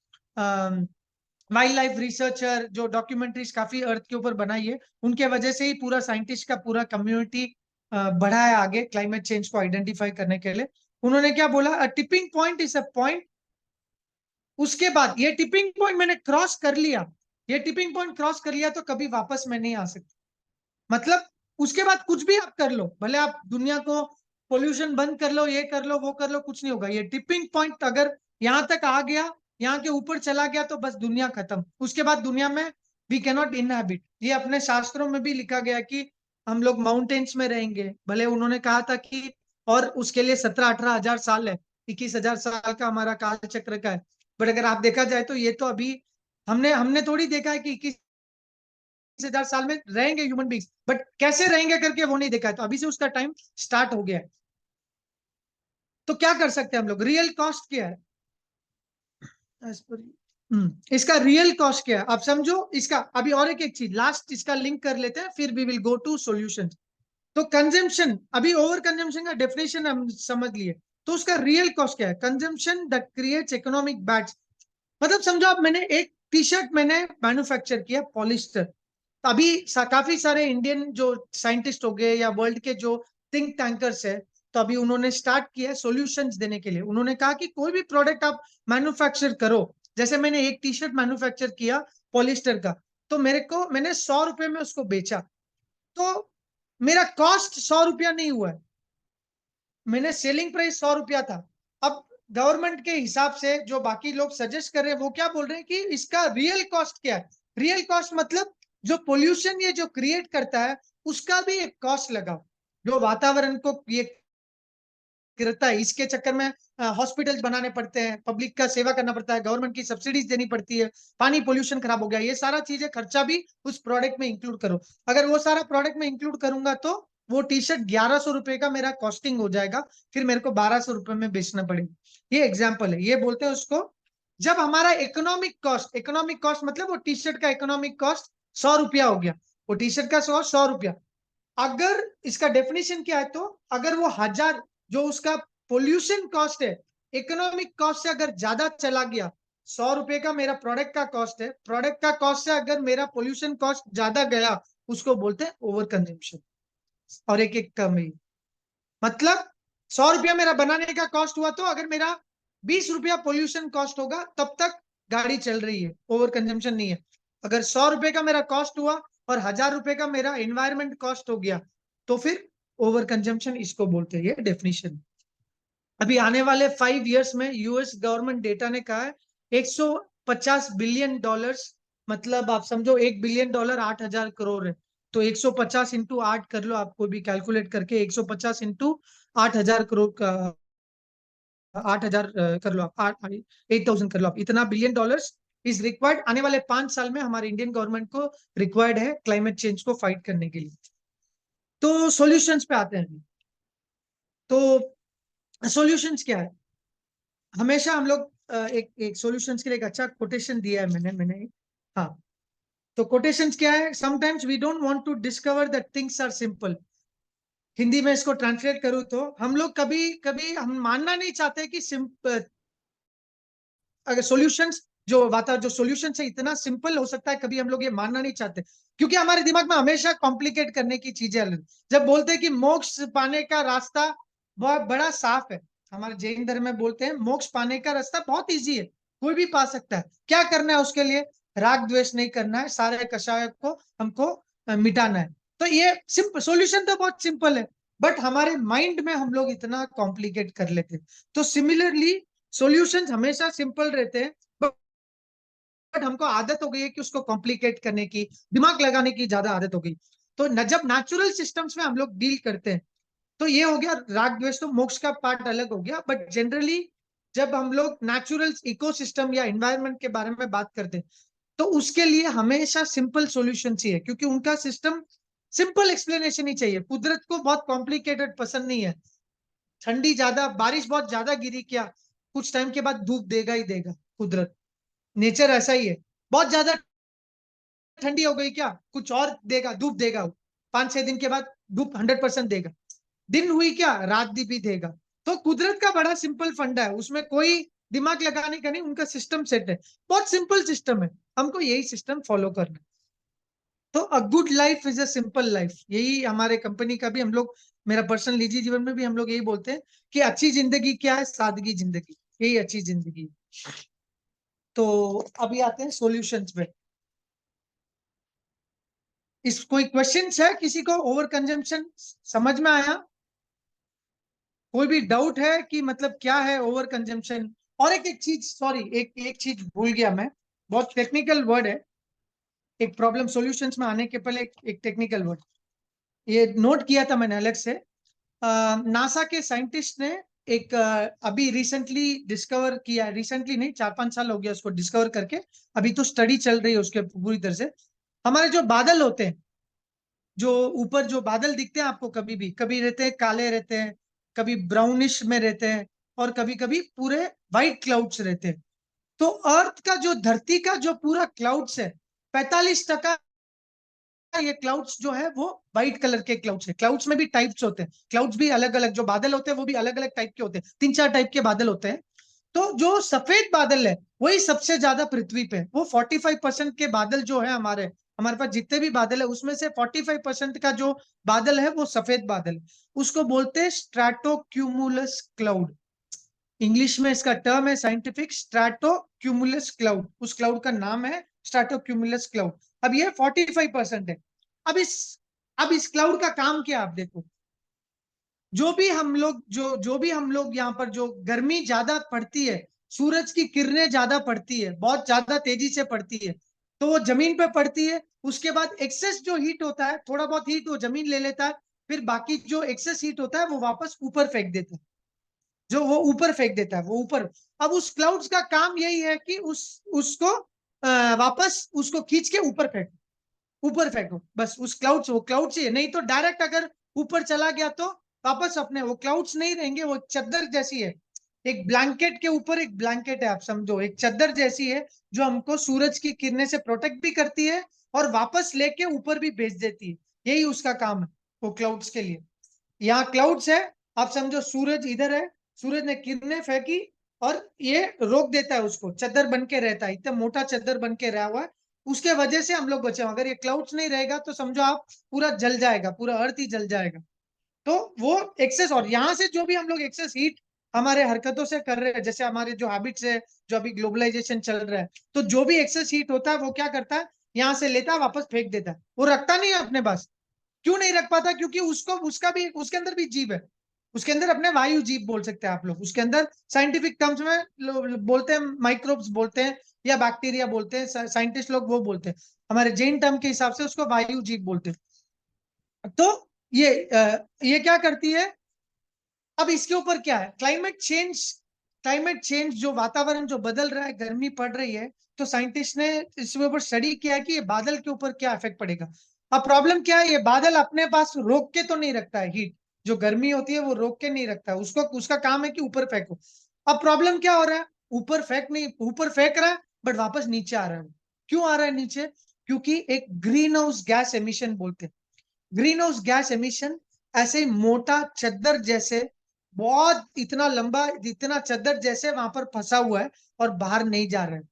वाइल्ड लाइफ रिसर्चर, जो डॉक्यूमेंट्रीज काफी अर्थ के ऊपर बनाई है, उनके वजह से ही पूरा साइंटिस्ट का पूरा कम्युनिटी बढ़ा है आगे क्लाइमेट चेंज को आइडेंटिफाई करने के लिए। उन्होंने क्या बोला, a tipping point is a point, उसके बाद ये टिपिंग पॉइंट मैंने क्रॉस कर लिया, ये टिपिंग पॉइंट क्रॉस कर लिया तो कभी वापस मैं नहीं आ सकता। मतलब उसके बाद कुछ भी आप कर लो, भले आप दुनिया को पोल्यूशन बंद कर लो, ये कर लो, वो कर लो, कुछ नहीं होगा। ये टिपिंग पॉइंट अगर यहां तक आ गया, यहाँ के ऊपर चला गया, तो बस दुनिया खत्म। उसके बाद दुनिया में वी कैनॉट इनहैबिट। ये अपने शास्त्रों में भी लिखा गया कि हम लोग माउंटेन्स में रहेंगे। भले उन्होंने कहा था कि, और उसके लिए 17-18 हजार साल है, 21 हजार साल का हमारा काल चक्र का है। बट अगर आप देखा जाए तो ये तो अभी हमने हमने थोड़ी देखा है कि 21 हजार साल में रहेंगे ह्यूमन बींग्स, बट कैसे रहेंगे करके वो नहीं देखा है। तो अभी से उसका टाइम स्टार्ट हो गया है। तो क्या कर सकते हैं हम लोग, रियल कॉस्ट क्या है इसका रियल कॉस्ट क्या है आप समझो इसका। अभी और एक चीज लास्ट इसका लिंक कर लेते हैं, फिर we will go to solution. तो कंजम्पशन, अभी ओवर कंजम्पशन का डेफिनेशन हम समझ लिए, तो उसका रियल कॉस्ट क्या है, consumption that creates economic bads. मतलब समझो आप, मैंने एक टी शर्ट मैंने मैन्युफैक्चर किया पॉलिस्टर, अभी काफी सारे इंडियन जो साइंटिस्ट हो गए या वर्ल्ड के जो थिंक टैंकर्स है, तो अभी उन्होंने स्टार्ट किया सॉल्यूशंस देने के लिए। उन्होंने कहा कि कोई भी प्रोडक्ट आप मैन्युफैक्चर करो, जैसे मैंने एक टी शर्ट मैन्युफैक्चर किया पॉलिस्टर का, तो मैंने 100 रुपए में उसको बेचा, तो मेरा कॉस्ट 100 रुपया नहीं हुआ है, मैंने सेलिंग प्राइस 100 रुपया था। अब गवर्नमेंट के हिसाब से जो बाकी लोग सजेस्ट कर रहे हैं, वो क्या बोल रहे हैं कि इसका रियल कॉस्ट क्या है। रियल कॉस्ट मतलब जो पोल्यूशन ये जो क्रिएट करता है, उसका भी एक कॉस्ट लगाओ, जो वातावरण को ये करता है। इसके चक्कर में हॉस्पिटल्स बनाने पड़ते हैं, पब्लिक का सेवा करना पड़ता है, गवर्नमेंट की सब्सिडीज देनी पड़ती है, पानी पोल्यूशन खराब हो गया, ये सारा चीजें खर्चा भी उस प्रोडक्ट में इंक्लूड करो। अगर वो सारा प्रोडक्ट में इंक्लूड करूंगा तो वो टी शर्ट 1100 रुपए का मेरा कॉस्टिंग हो जाएगा, फिर मेरे को 1200 रुपए में बेचना पड़ेगा। ये एग्जाम्पल है, ये बोलते हैं उसको जब हमारा इकोनॉमिक कॉस्ट मतलब वो टी शर्ट का इकोनॉमिक कॉस्ट 100 रुपया हो गया, वो टी शर्ट का 100 रुपया। अगर इसका डेफिनेशन क्या है, तो अगर वो 1000 जो उसका पोल्यूशन कॉस्ट है इकोनॉमिक कॉस्ट से अगर ज्यादा चला गया, 100 रुपए का मेरा प्रोडक्ट का कॉस्ट है, प्रोडक्ट का कॉस्ट से अगर मेरा पोल्यूशन कॉस्ट ज्यादा गया, उसको बोलते हैं ओवर कंजम्पशन। और एक एक कम ही मतलब 100 रुपया मेरा बनाने का कॉस्ट हुआ, तो अगर मेरा 20 रुपया पोल्यूशन कॉस्ट होगा तब तक गाड़ी चल रही है, ओवर कंजम्पशन नहीं है। अगर 100 रुपए का मेरा कॉस्ट हुआ और 1000 रुपए का मेरा एनवायरमेंट कॉस्ट हो गया, तो फिर ओवर कंजम्पशन इसको बोलते हैं। ये डेफिनेशन। अभी आने वाले 5 इयर्स में यूएस गवर्नमेंट डेटा ने कहा है 150 बिलियन डॉलर्स, मतलब आप समझो 1 बिलियन डॉलर 8000 करोड़ है। तो 150 इंटू 8 कर लो, आपको भी कैलकुलेट करके 150 इंटू 8000 करोड़ का 8000 कर लो आप, 8000 कर लो आप, इतना बिलियन डॉलर्स इज रिक्वायर्ड आने वाले 5 साल में हमारे इंडियन गवर्नमेंट को रिक्वायर्ड है क्लाइमेट चेंज को फाइट करने के लिए। तो सॉल्यूशंस पे आते हैं। तो सॉल्यूशंस क्या है, हमेशा हम लोग एक एक सॉल्यूशंस के लिए एक अच्छा कोटेशन दिया है मैंने। हाँ, तो कोटेशंस क्या है, sometimes we don't want to discover that things are simple. Hindi में इसको ट्रांसलेट करूँ तो हम लोग कभी कभी हम मानना नहीं चाहते कि सिंपल, अगर सॉल्यूशंस जो सॉल्यूशन है इतना सिंपल हो सकता है, कभी हम लोग ये मानना नहीं चाहते, क्योंकि हमारे दिमाग में हमेशा कॉम्प्लिकेट करने की चीजें अलग। जब बोलते हैं कि मोक्ष पाने का रास्ता बहुत बड़ा साफ है, हमारे जैन धर्म में बोलते हैं मोक्ष पाने का रास्ता बहुत इजी है, कोई भी पा सकता है। क्या करना है उसके लिए, राग द्वेष नहीं करना है, सारे कषाय को हमको मिटाना है। तो ये सिंपल सॉल्यूशन तो बहुत सिंपल है, बट हमारे माइंड में हम लोग इतना कॉम्प्लिकेट कर लेते हैं। तो सिमिलरली सॉल्यूशंस हमेशा सिंपल रहते हैं, बट हमको आदत हो गई है कि उसको कॉम्प्लिकेट करने की, दिमाग लगाने की ज्यादा आदत हो गई। तो न जब नेचुरल सिस्टम्स में हम लोग डील करते हैं, तो ये हो गया राग द्वेष, तो मोक्ष का पार्ट अलग हो गया। बट जनरली जब हम लोग नेचुरल इकोसिस्टम या एनवायरनमेंट के बारे में बात करते हैं, तो उसके लिए हमेशा सिंपल सॉल्यूशन चाहिए, क्योंकि उनका सिस्टम सिंपल एक्सप्लेनेशन ही चाहिए। कुदरत को बहुत कॉम्प्लिकेटेड पसंद नहीं है। ठंडी ज्यादा, बारिश बहुत ज्यादा गिरी क्या, कुछ टाइम के बाद धूप देगा ही देगा, कुदरत नेचर ऐसा ही है। बहुत ज्यादा ठंडी हो गई क्या, कुछ और देगा, धूप देगा, 5-6 दिन के बाद धूप 100% देगा। दिन हुई क्या, रात भी देगा। तो कुदरत का बड़ा सिंपल फंडा है, उसमें कोई दिमाग लगाने का नहीं, उनका सिस्टम सेट है, बहुत सिंपल सिस्टम है, हमको यही सिस्टम फॉलो करना। तो a good life is a simple life, यही हमारे कंपनी का भी हम लोग, मेरा पर्सनल निजी जीवन में भी हम लोग यही बोलते हैं कि अच्छी जिंदगी क्या है, सादगी जिंदगी, यही अच्छी जिंदगी। तो अभी आते हैं सॉल्यूशंस पे। इस कोई क्वेश्चन है किसी को, ओवर कंजम्पशन समझ में आया, कोई भी डाउट है कि मतलब क्या है ओवर कंजम्पशन। और एक एक चीज, सॉरी, एक एक चीज भूल गया मैं, बहुत टेक्निकल वर्ड है, एक प्रॉब्लम सॉल्यूशंस में आने के पहले एक टेक्निकल वर्ड ये नोट किया था मैंने अलग से। नासा के साइंटिस्ट ने एक अभी रिसेंटली डिस्कवर किया, रिसेंटली नहीं 4-5 साल हो गया उसको डिस्कवर करके, अभी तो स्टडी चल रही है उसके पूरी तरह से। हमारे जो बादल होते हैं, जो ऊपर जो बादल दिखते हैं आपको, कभी भी कभी रहते हैं काले रहते हैं, कभी ब्राउनिश में रहते हैं, और कभी कभी पूरे व्हाइट क्लाउड्स रहते हैं। तो अर्थ का जो, धरती का जो पूरा क्लाउड्स है, 45% ये क्लाउड्स जो है वो व्हाइट कलर के क्लाउड्स है। क्लाउड्स में भी टाइप्स होते हैं, क्लाउड्स भी अलग अलग, जो बादल होते हैं वो भी अलग अलग टाइप के होते हैं, 3-4 टाइप के बादल होते हैं। तो जो सफेद बादल है वही सबसे ज्यादा पृथ्वी पे, वो 45% के बादल जो है हमारे हमारे पास जितने भी बादल है उसमें से 45% का जो बादल है वो सफेद बादल है। उसको बोलते हैं स्ट्रैटोक्यूमुलस क्लाउड। इंग्लिश में इसका टर्म है साइंटिफिक, स्ट्रैटोक्यूमुलस क्लाउड, उस क्लाउड का नाम है स्ट्रैटोक्यूमुलस क्लाउड। अब ये 45% है। अब इस क्लाउड का काम क्या, आप देखो, जो भी हम लोग यहाँ पर जो गर्मी ज्यादा पड़ती है, सूरज की किरणें ज्यादा पड़ती है, बहुत ज्यादा तेजी से पड़ती है, तो वो जमीन पे पड़ती है। उसके बाद एक्सेस जो हीट होता है, थोड़ा बहुत हीट वो जमीन ले लेता है, फिर बाकी जो एक्सेस हीट होता है वो वापस ऊपर फेंक देता है, जो वो ऊपर फेंक देता है, वो ऊपर। अब उस क्लाउड्स का काम यही है कि उसको वापस उसको खींच के ऊपर फेंको, बस उस क्लाउड्स, वो क्लाउड्स ही है। नहीं तो डायरेक्ट अगर ऊपर चला गया तो वापस अपने, वो क्लाउड्स नहीं रहेंगे, वो चद्दर जैसी है, एक ब्लैंकेट के ऊपर एक ब्लैंकेट है, आप समझो एक चद्दर जैसी है, जो हमको सूरज की किरणें से प्रोटेक्ट भी करती है और वापस लेके ऊपर भी भेज देती है। यही उसका काम है वो क्लाउड्स के लिए। यहाँ क्लाउड्स है, आप समझो सूरज इधर है, सूरज ने किरणें फेंकी और ये रोक देता है उसको, चद्दर बन के रहता है, इतना मोटा चद्दर बन के रहा हुआ है, उसके वजह से हम लोग बचे। अगर ये क्लाउड्स नहीं रहेगा तो समझो आप पूरा जल जाएगा, पूरा अर्थ ही जल जाएगा। तो वो एक्सेस, और यहाँ से जो भी हम लोग एक्सेस हीट हमारे हरकतों से कर रहे हैं, जैसे हमारे जो हैबिट्स है, जो अभी ग्लोबलाइजेशन चल रहा है, तो जो भी एक्सेस हीट होता है वो क्या करता है, यहाँ से लेता है वापस फेंक देता है, वो रखता नहीं है अपने पास। क्यों नहीं रख पाता? क्योंकि उसको, उसका भी, उसके अंदर भी जीव है, उसके अंदर अपने वायु जीव बोल सकते हैं आप लोग, उसके अंदर साइंटिफिक टर्म्स में बोलते हैं माइक्रोब्स बोलते हैं, या बैक्टीरिया बोलते हैं, साइंटिस्ट लोग वो बोलते हैं, हमारे जैन टर्म के हिसाब से उसको वायु जीव बोलते हैं। तो ये क्या करती है? अब इसके ऊपर क्या है, क्लाइमेट चेंज जो वातावरण जो बदल रहा है, गर्मी पड़ रही है, तो साइंटिस्ट ने इसके ऊपर स्टडी किया कि ये बादल के ऊपर क्या इफेक्ट पड़ेगा। अब प्रॉब्लम क्या है, ये बादल अपने पास रोक के तो नहीं रखता है हीट, जो गर्मी होती है वो रोक के नहीं रखता है उसको, उसका काम है कि ऊपर फेंको। अब प्रॉब्लम क्या हो रहा है, ऊपर फेंक रहा है, बट वापस नीचे आ रहा है। क्यों आ रहा है नीचे? क्योंकि एक ग्रीन हाउस गैस एमिशन बोलते हैं। ग्रीन हाउस गैस एमिशन ऐसे ही मोटा चद्दर जैसे, बहुत इतना लंबा, इतना चद्दर जैसे वहां पर फंसा हुआ है और बाहर नहीं जा रहा है।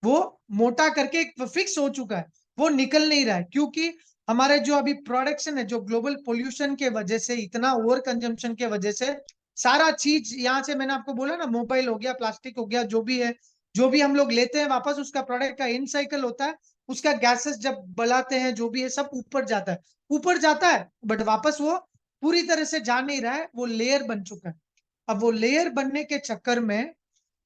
वो मोटा करके फिक्स हो चुका है, वो निकल नहीं रहा है, क्योंकि हमारे जो अभी प्रोडक्शन है, जो ग्लोबल पोल्यूशन के वजह से, इतना ओवर कंजम्पशन के वजह से, सारा चीज यहाँ से, मैंने आपको बोला ना, मोबाइल हो गया, प्लास्टिक हो गया, जो भी है, जो भी हम लोग लेते हैं वापस उसका प्रोडक्ट का इन साइकिल होता है, उसका गैसेस जब बनाते हैं, जो भी है सब ऊपर जाता है, ऊपर जाता है, बट वापस वो पूरी तरह से जा नहीं रहा है, वो लेयर बन चुका है। अब वो लेयर बनने के चक्कर में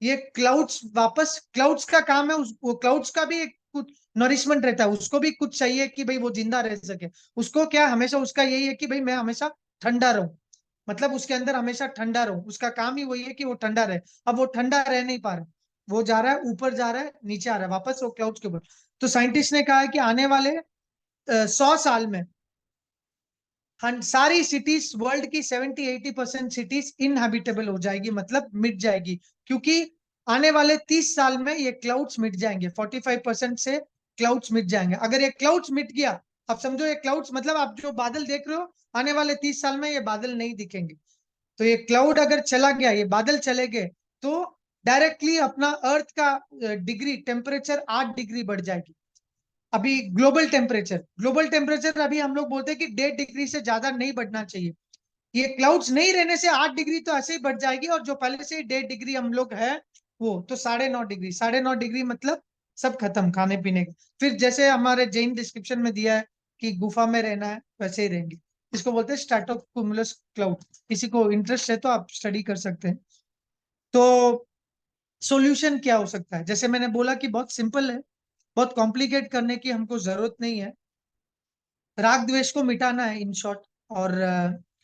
ये क्लाउड्स, वापस क्लाउड्स का काम है वो क्लाउड्स का भी एक कुछ नरिशमेंट रहता है, उसको भी कुछ चाहिए कि भाई वो जिंदा रह सके। उसको क्या, हमेशा उसका यही है कि भाई मैं हमेशा ठंडा रहूं, मतलब उसके अंदर हमेशा ठंडा रहूं, उसका काम ही वही है कि वो ठंडा रहे। अब वो ठंडा रह नहीं पा रहा, वो जा रहा है ऊपर, जा रहा है नीचे, आ रहा है वापस वो क्लाउड्स के ऊपर। तो साइंटिस्ट ने कहा है कि आने वाले 100 साल में सारी सिटीज, वर्ल्ड की 70-80% सिटीज इनहैबिटेबल हो जाएगी, मतलब मिट जाएगी, क्योंकि आने वाले 30 साल में ये क्लाउड्स मिट जाएंगे, 45% से क्लाउड्स मिट जाएंगे। अगर ये क्लाउड्स मिट गया, अब समझो ये क्लाउड्स मतलब आप जो बादल देख रहे हो, आने वाले 30 साल में ये बादल नहीं दिखेंगे। तो ये क्लाउड अगर चला गया, ये बादल चले गए, तो डायरेक्टली अपना अर्थ का डिग्री टेम्परेचर 8 डिग्री बढ़ जाएगी। अभी ग्लोबल टेम्परेचर अभी हम लोग बोलते हैं कि 1.5 डिग्री से ज्यादा नहीं बढ़ना चाहिए। ये क्लाउड्स नहीं रहने से 8 डिग्री तो ऐसे ही बढ़ जाएगी, और जो पहले से 1.5 डिग्री हम लोग है, वो तो 9.5 डिग्री, 9.5 डिग्री मतलब सब खत्म, खाने पीने का। फिर जैसे हमारे जैन डिस्क्रिप्शन में दिया है कि गुफा में रहना है, वैसे ही रहेंगे। इसको बोलते हैं स्ट्रेटोक्युमुलस क्लाउड। किसी को इंटरेस्ट है तो आप स्टडी कर सकते हैं। तो सॉल्यूशन क्या हो सकता है? जैसे मैंने बोला कि बहुत सिंपल है, बहुत कॉम्प्लिकेट करने की हमको जरूरत नहीं है। राग द्वेष को मिटाना है इन शॉर्ट। और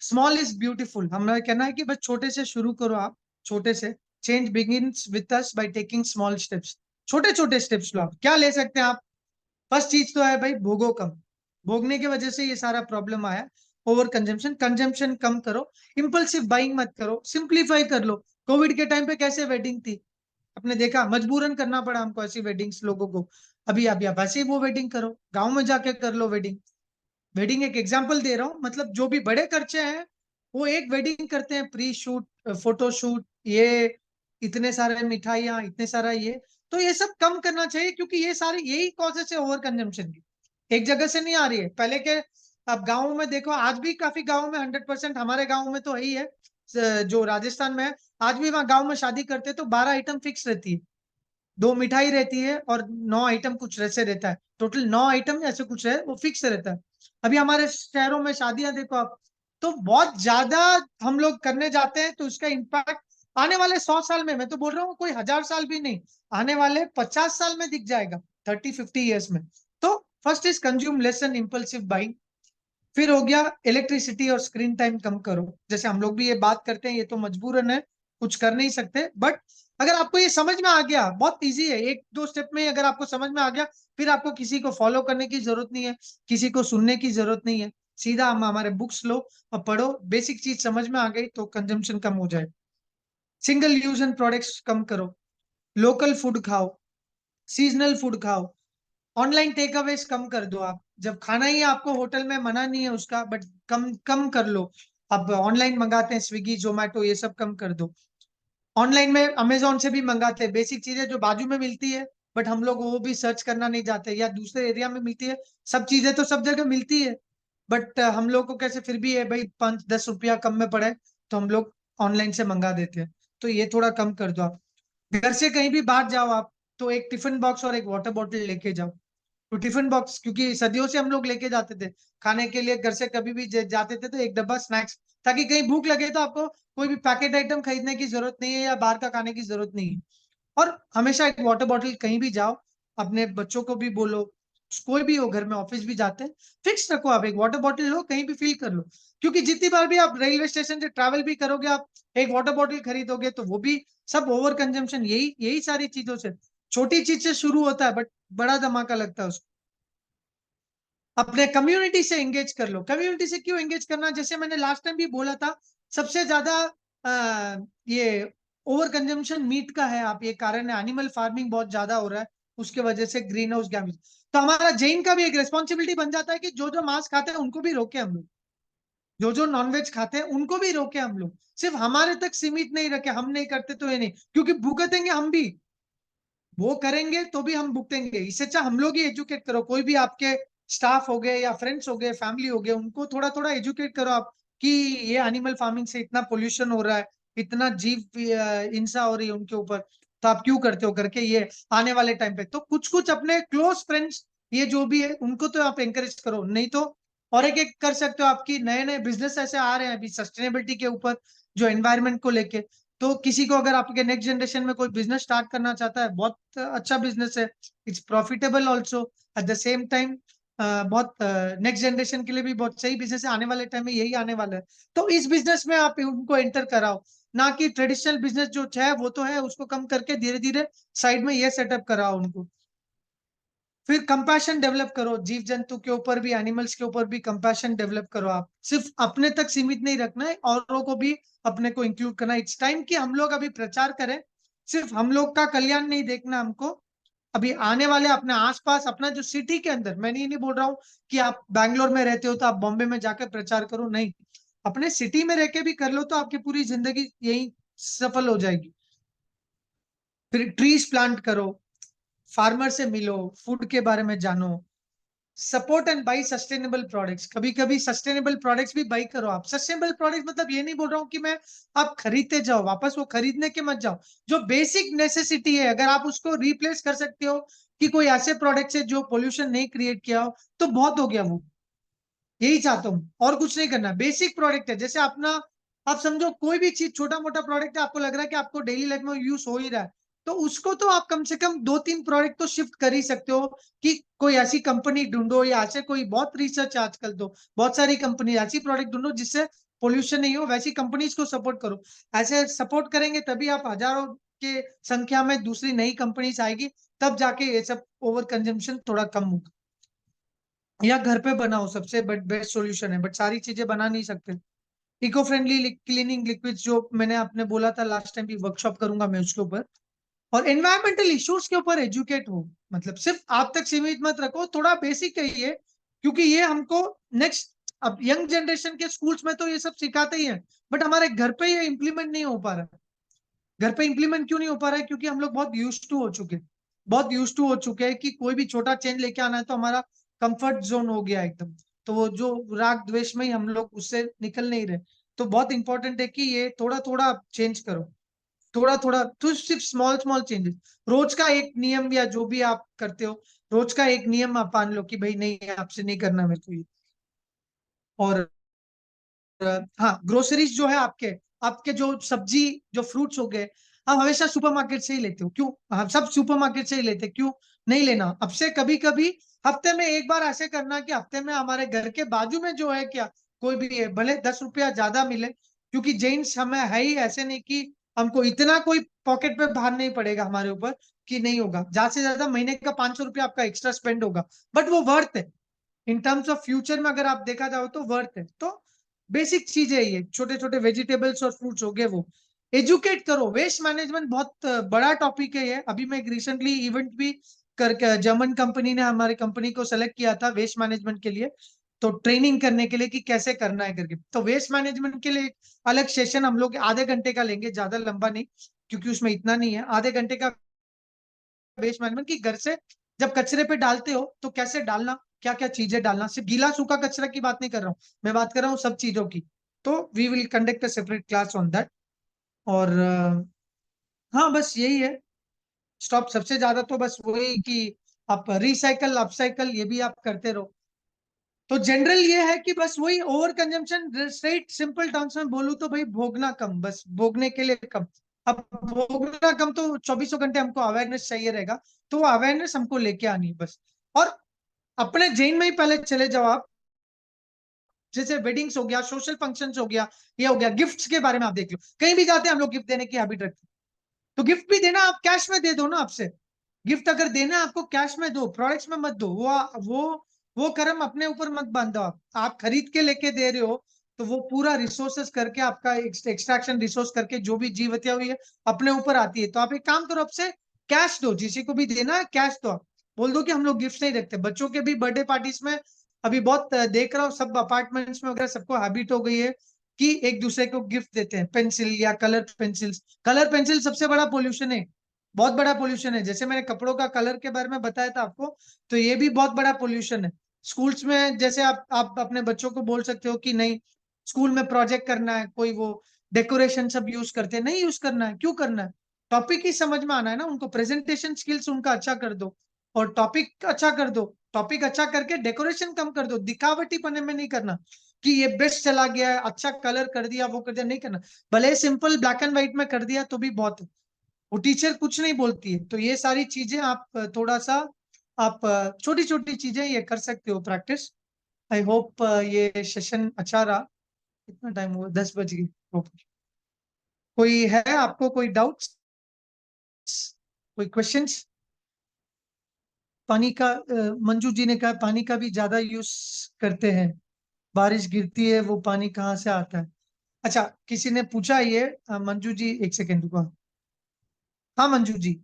स्मॉल इज ब्यूटीफुल, हमें कहना है कि बस छोटे से शुरू करो आप, छोटे से। Change begins with us by taking small steps. छोटे छोटे स्टेप्स लो। आप क्या ले सकते हैं? आप फर्स्ट चीज तो है भाई, भोगो कम। भोगने की वजह से ये सारा प्रॉब्लम आया। ओवर कंजम्पशन, कंजम्पशन कम करो। इम्पल्सिव बाइंग मत करो, सिंप्लीफाई कर लो। कोविड के टाइम पे कैसे वेडिंग थी, आपने देखा, मजबूरन करना पड़ा हमको ऐसी वेडिंग्स लोगों को। अभी आप ऐसे ही वो वेडिंग करो, गांव में जाके कर लो वेडिंग। वेडिंग एक एग्जांपल दे रहा हूँ, मतलब जो भी बड़े खर्चे हैं वो एक वेडिंग करते हैं, प्री शूट, फोटो शूट, ये इतने सारे मिठाइयाँ, इतने सारा ये, तो ये सब कम करना चाहिए, क्योंकि ये सारे यही कॉजेस है ओवर कंजम्पशन की। एक जगह से नहीं आ रही है पहले के। अब गाँव में देखो, आज भी काफी गाँव में 100%, हमारे गाँव में तो है ही है, जो राजस्थान में है, आज भी वहाँ गाँव में शादी करते हैं तो 12 आइटम फिक्स रहती है। 2 मिठाई रहती है और 9 आइटम कुछ ऐसे रहता है, टोटल 9 आइटम ऐसे कुछ है, वो फिक्स रहता है। अभी हमारे शहरों में शादियां देखो आप, तो बहुत ज्यादा हम लोग करने जाते हैं, तो उसका इम्पैक्ट आने वाले 100 साल में, मैं तो बोल रहा हूँ कोई 1000 साल भी नहीं, आने वाले 50 साल में दिख जाएगा। 30-50 ईयर्स में। तो first is consume less and impulsive buying. फिर हो गया इलेक्ट्रिसिटी और स्क्रीन टाइम कम करो। जैसे हम लोग भी ये बात करते हैं, ये तो मजबूरन है, कुछ कर नहीं सकते, बट अगर आपको ये समझ में आ गया, बहुत इजी है, 1-2 स्टेप में अगर आपको समझ में आ गया, फिर आपको किसी को फॉलो करने की जरूरत नहीं है, किसी को सुनने की जरूरत नहीं है, सीधा हम हमारे बुक्स लो और पढ़ो, बेसिक चीज समझ में आ गई तो कंजम्पशन कम हो जाए। सिंगल यूज एंड प्रोडक्ट्स कम करो, लोकल फूड खाओ, सीजनल फूड खाओ, ऑनलाइन टेक अवेज कम कर दो। आप जब खाना ही है आपको होटल में, मना नहीं है उसका, बट कम कम कर लो। अब ऑनलाइन मंगाते हैं, स्विगी जोमेटो ये सब कम कर दो। ऑनलाइन में अमेजोन से भी मंगाते हैं, बेसिक चीजें जो बाजू में मिलती है, बट हम लोग वो भी सर्च करना नहीं जाते, या दूसरे एरिया में मिलती है। सब चीजें तो सब जगह मिलती है, बट हम लोग को कैसे फिर भी है भाई, 5-10 रुपया कम में पड़े तो हम लोग ऑनलाइन से मंगा देते हैं। तो ये थोड़ा कम कर दो आप। घर से कहीं भी बाहर जाओ आप, तो एक टिफिन बॉक्स और एक वाटर बॉटल लेके जाओ। तो टिफिन बॉक्स क्योंकि सदियों से हम लोग लेके जाते थे खाने के लिए, घर से कभी भी जाते थे तो एक डब्बा स्नैक्स, ताकि कहीं भूख लगे तो आपको कोई भी पैकेट आइटम खरीदने की जरूरत नहीं है या बाहर का खाने की जरूरत नहीं है। और हमेशा एक वाटर बॉटल, कहीं भी जाओ अपने बच्चों को भी बोलो, कोई भी हो घर में, ऑफिस भी जाते हैं, फिक्स रखो, आप एक वाटर बॉटल लो, कहीं भी फिल कर लो। क्योंकि जितनी बार भी आप रेलवे स्टेशन से ट्रैवल भी करोगे, आप एक वाटर बॉटल खरीदोगे तो वो भी सब ओवर कंजम्पशन, यही यही सारी चीजों से, छोटी चीज से शुरू होता है बट बड़ा धमाका लगता है उसको। अपने कम्युनिटी से एंगेज कर लो। कम्युनिटी से क्यों एंगेज करना, जैसे मैंने लास्ट टाइम भी बोला था, सबसे ज्यादा ये ओवर कंजम्पशन मीट का है। आप ये कारण है, एनिमल फार्मिंग बहुत ज्यादा हो रहा है, उसके वजह से ग्रीन हाउस गैस। तो हमारा जैन का भी एक रिस्पॉन्सिबिलिटी बन जाता है कि जो जो मांस खाते हैं उनको भी रोके हम लोग, जो जो नॉनवेज खाते हैं उनको भी रोके हम लोग। सिर्फ हमारे तक सीमित नहीं रखे, हम नहीं करते तो ये नहीं, क्योंकि भुगतेंगे हम भी, वो करेंगे तो भी हम भुगतेंगे। इससे अच्छा हम लोग ही एजुकेट करो, कोई भी आपके स्टाफ हो गए या फ्रेंड्स हो गए, फैमिली हो गए, उनको थोड़ा थोड़ा एजुकेट करो आप कि ये एनिमल फार्मिंग से इतना पोल्यूशन हो रहा है, इतना जीव हिंसा हो रही है उनके ऊपर, तो आप क्यों करते हो करके। ये आने वाले टाइम पे तो कुछ कुछ अपने क्लोज फ्रेंड्स, ये जो भी है उनको तो आप एंकरेज करो, नहीं तो और एक एक कर सकते हो। आपकी नए नए बिजनेस ऐसे आ रहे हैं अभी सस्टेनेबिलिटी के ऊपर, जो एनवायरमेंट को लेके। तो किसी को अगर आपके नेक्स्ट जनरेशन में कोई बिजनेस स्टार्ट करना चाहता है, बहुत अच्छा बिजनेस है, it's profitable also at the same time, बहुत नेक्स्ट जनरेशन के लिए भी बहुत सही बिजनेस है, आने वाले टाइम में यही आने वाला है। तो इस बिजनेस में आप उनको एंटर कराओ, ना कि ट्रेडिशनल बिजनेस जो है वो तो है, उसको कम करके धीरे धीरे साइड में ये सेटअप कराओ उनको। फिर कंपैशन डेवलप करो, जीव जंतु के ऊपर भी, एनिमल्स के ऊपर भी कंपैशन डेवलप करो। आप सिर्फ अपने तक सीमित नहीं रखना है, औरों को भी अपने को इंक्लूड करना है। इट्स टाइम कि हम लोग अभी प्रचार करें, सिर्फ हम लोग का कल्याण नहीं देखना हमको, अभी आने वाले अपने आसपास, अपना जो सिटी के अंदर, मैं ये नहीं बोल रहा हूँ कि आप बैंगलोर में रहते हो तो आप बॉम्बे में जाकर प्रचार करो, नहीं, अपने सिटी में रह के भी कर लो तो आपकी पूरी जिंदगी यही सफल हो जाएगी। फिर ट्रीज प्लांट करो, फार्मर से मिलो, फूड के बारे में जानो, support and by sustainable products. कभी कभी सस्टेनेबल प्रोडक्ट्स भी बाई करो आप। सस्टेनेबल प्रोडक्ट्स मतलब ये नहीं बोल रहा हूँ कि मैं आप खरीदते जाओ, वापस वो खरीदने के मत जाओ। जो बेसिक नेसेसिटी है, अगर आप उसको रिप्लेस कर सकते हो कि कोई ऐसे प्रोडक्ट से जो पोल्यूशन नहीं क्रिएट किया हो, तो बहुत हो गया वो। यही चाहता हूँ, और कुछ नहीं करना। बेसिक प्रोडक्ट है, जैसे अपना, आप समझो कोई भी चीज छोटा मोटा प्रोडक्ट है, आपको लग रहा है कि आपको डेली लाइफ में यूज हो ही रहा है, तो उसको तो आप कम से कम 2-3 प्रोडक्ट तो शिफ्ट कर ही सकते हो। कि कोई ऐसी कंपनी ढूंढो, या ऐसे कोई, बहुत रिसर्च आजकल तो, बहुत सारी कंपनी ऐसी प्रोडक्ट ढूंढो जिससे पोल्यूशन नहीं हो, वैसी कंपनीज को सपोर्ट करो। ऐसे सपोर्ट करेंगे तभी आप हजारों के संख्या में दूसरी नई कंपनीज आएगी, तब जाके ये सब ओवर कंजम्पशन थोड़ा कम होगा। या घर पे बनाओ, सबसे बेस्ट सॉल्यूशन है, बट सारी चीजें बना नहीं सकते। इको फ्रेंडली क्लीनिंग लिक्विड्स, जो मैंने आपने बोला था लास्ट टाइम भी, वर्कशॉप करूंगा मैं उसके ऊपर। और एनवायरमेंटल इश्यूज के ऊपर एजुकेट हो, मतलब सिर्फ आप तक सीमित मत रखो, थोड़ा बेसिक कहिए, क्योंकि ये हमको नेक्स्ट, अब यंग जनरेशन के स्कूल्स में तो ये सब सिखाते ही है, बट हमारे घर पे ये इम्प्लीमेंट नहीं हो पा रहा है। घर पे इंप्लीमेंट क्यों नहीं हो पा रहा है, क्योंकि हम लोग बहुत यूज टू हो चुके हैं, बहुत यूज टू हो चुके हैं कि कोई भी छोटा चेंज लेके आना है तो हमारा कंफर्ट जोन हो गया एकदम। तो वो जो राग द्वेष में ही हम लोग उससे निकल नहीं रहे। तो बहुत इंपॉर्टेंट है कि ये थोड़ा थोड़ा चेंज करो, थोड़ा थोड़ा, तो सिर्फ स्मॉल स्मॉल चेंजेस। रोज का एक नियम, या जो भी आप करते हो, रोज का एक नियम आप मान लो कि भाई नहीं, आपसे नहीं करना मेरे को ये। और हाँ, ग्रोसरीज जो है आपके, आपके जो सब्जी, जो फ्रूट्स हो गए, आप हमेशा सुपरमार्केट से ही लेते हो, क्यों? हम सब सुपरमार्केट से ही लेते हैं, क्यों? नहीं लेना। अब से कभी कभी हफ्ते में एक बार ऐसे करना कि हफ्ते में हमारे घर के बाजू में जो है क्या कोई भी है, भले 10 रुपया ज्यादा मिले, क्योंकि जेंट्स हमें है ही ऐसे नहीं कि हमको इतना कोई पॉकेट पे भार नहीं पड़ेगा हमारे ऊपर कि नहीं होगा। ज्यादा से ज्यादा महीने का 500 रुपया आपका एक्स्ट्रा स्पेंड होगा, बट वो वर्थ है इन टर्म्स ऑफ फ्यूचर में। अगर आप देखा जाओ तो वर्थ है। तो बेसिक चीज है ये, छोटे छोटे वेजिटेबल्स और फ्रूट्स हो गए वो। एजुकेट करो। वेस्ट मैनेजमेंट बहुत बड़ा टॉपिक है ये। अभी मैं एक रिसेंटली इवेंट भी करके, जर्मन कंपनी ने हमारी कंपनी को सेलेक्ट किया था वेस्ट मैनेजमेंट के लिए, तो ट्रेनिंग करने के लिए कि कैसे करना है करके। तो वेस्ट मैनेजमेंट के लिए एक अलग सेशन हम लोग आधे घंटे का लेंगे, ज्यादा लंबा नहीं, क्योंकि उसमें इतना नहीं है। आधे घंटे का वेस्ट मैनेजमेंट की घर से जब कचरे पे डालते हो तो कैसे डालना, क्या क्या चीजें डालना। सिर्फ गीला सूखा कचरा की बात नहीं कर रहा हूँ, मैं बात कर रहा हूँ सब चीजों की। तो we will conduct a separate class on that. और हाँ बस यही है। स्टॉप सबसे ज्यादा तो बस वही कि आप रिसाइकल अपसाइकल ये भी आप करते रहो। तो जनरल ये है कि बस वही over consumption, straight simple terms में बोलूं तो भाई भोगना कम, बस भोगने के लिए कम। अब भोगना कम तो 24 घंटे हमको अवेयरनेस चाहिए रहेगा, तो वो अवेयरनेस हमको लेके आनी है बस। और अपने जेन में ही पहले चले जाओ आप। जैसे वेडिंग्स हो गया, सोशल फंक्शंस हो गया, ये हो गया, गिफ्ट्स के बारे में आप देख लो। कहीं भी जाते हैं हम लोग गिफ्ट देने की हैबिट रखते हैं, तो गिफ्ट भी देना आप कैश में दे दो ना। आपसे गिफ्ट अगर देना है आपको कैश में दो, प्रोडक्ट्स में मत दो। वो कर्म अपने ऊपर मत बांधो। आप खरीद के लेके दे रहे हो, तो वो पूरा रिसोर्सेस करके आपका एक्सट्रैक्शन रिसोर्स करके जो भी जीव हत्या हुई है अपने ऊपर आती है। तो आप एक काम करो, आपसे कैश दो, जिसी को भी देना है कैश दो। आप बोल दो कि हम लोग गिफ्ट नहीं रखते। बच्चों के भी बर्थडे पार्टीज में अभी बहुत देख रहा हूँ, सब अपार्टमेंट्स में वगैरह सबको हैबिट हो गई है कि एक दूसरे को गिफ्ट देते हैं, पेंसिल या कलर पेंसिल। कलर पेंसिल सबसे बड़ा पोल्यूशन है, बहुत बड़ा पोल्यूशन है। जैसे मैंने कपड़ों का कलर के बारे में बताया था आपको, तो ये भी बहुत बड़ा पोल्यूशन है। स्कूल्स में जैसे आप अपने बच्चों को बोल सकते हो कि नहीं, स्कूल में प्रोजेक्ट करना है, कोई वो डेकोरेशन सब यूज करते हैं, नहीं यूज करना है। क्यों करना है? टॉपिक ही समझ में आना है ना उनको, प्रेजेंटेशन स्किल्स उनका अच्छा कर दो और टॉपिक अच्छा कर दो। टॉपिक अच्छा करके डेकोरेशन कम कर दो, दिखावटी पने में नहीं करना कि ये बेस्ट चला गया है, अच्छा कलर कर दिया, वो कर दिया, नहीं करना। भले सिंपल ब्लैक एंड व्हाइट में कर दिया तो भी बहुत है, वो टीचर कुछ नहीं बोलती है। तो ये सारी चीजें आप थोड़ा सा आप छोटी छोटी चीजें ये कर सकते हो प्रैक्टिस। आई होप ये सेशन अच्छा रहा। कितना टाइम हुआ? 10 बज गए। Okay. कोई है आपको कोई डाउट्स, कोई क्वेश्चंस? पानी का मंजू जी ने कहा पानी का भी ज्यादा यूज करते हैं, बारिश गिरती है वो पानी कहाँ से आता है? अच्छा, किसी ने पूछा ये मंजू जी एक सेकेंड रुको। हाँ मंजू जी,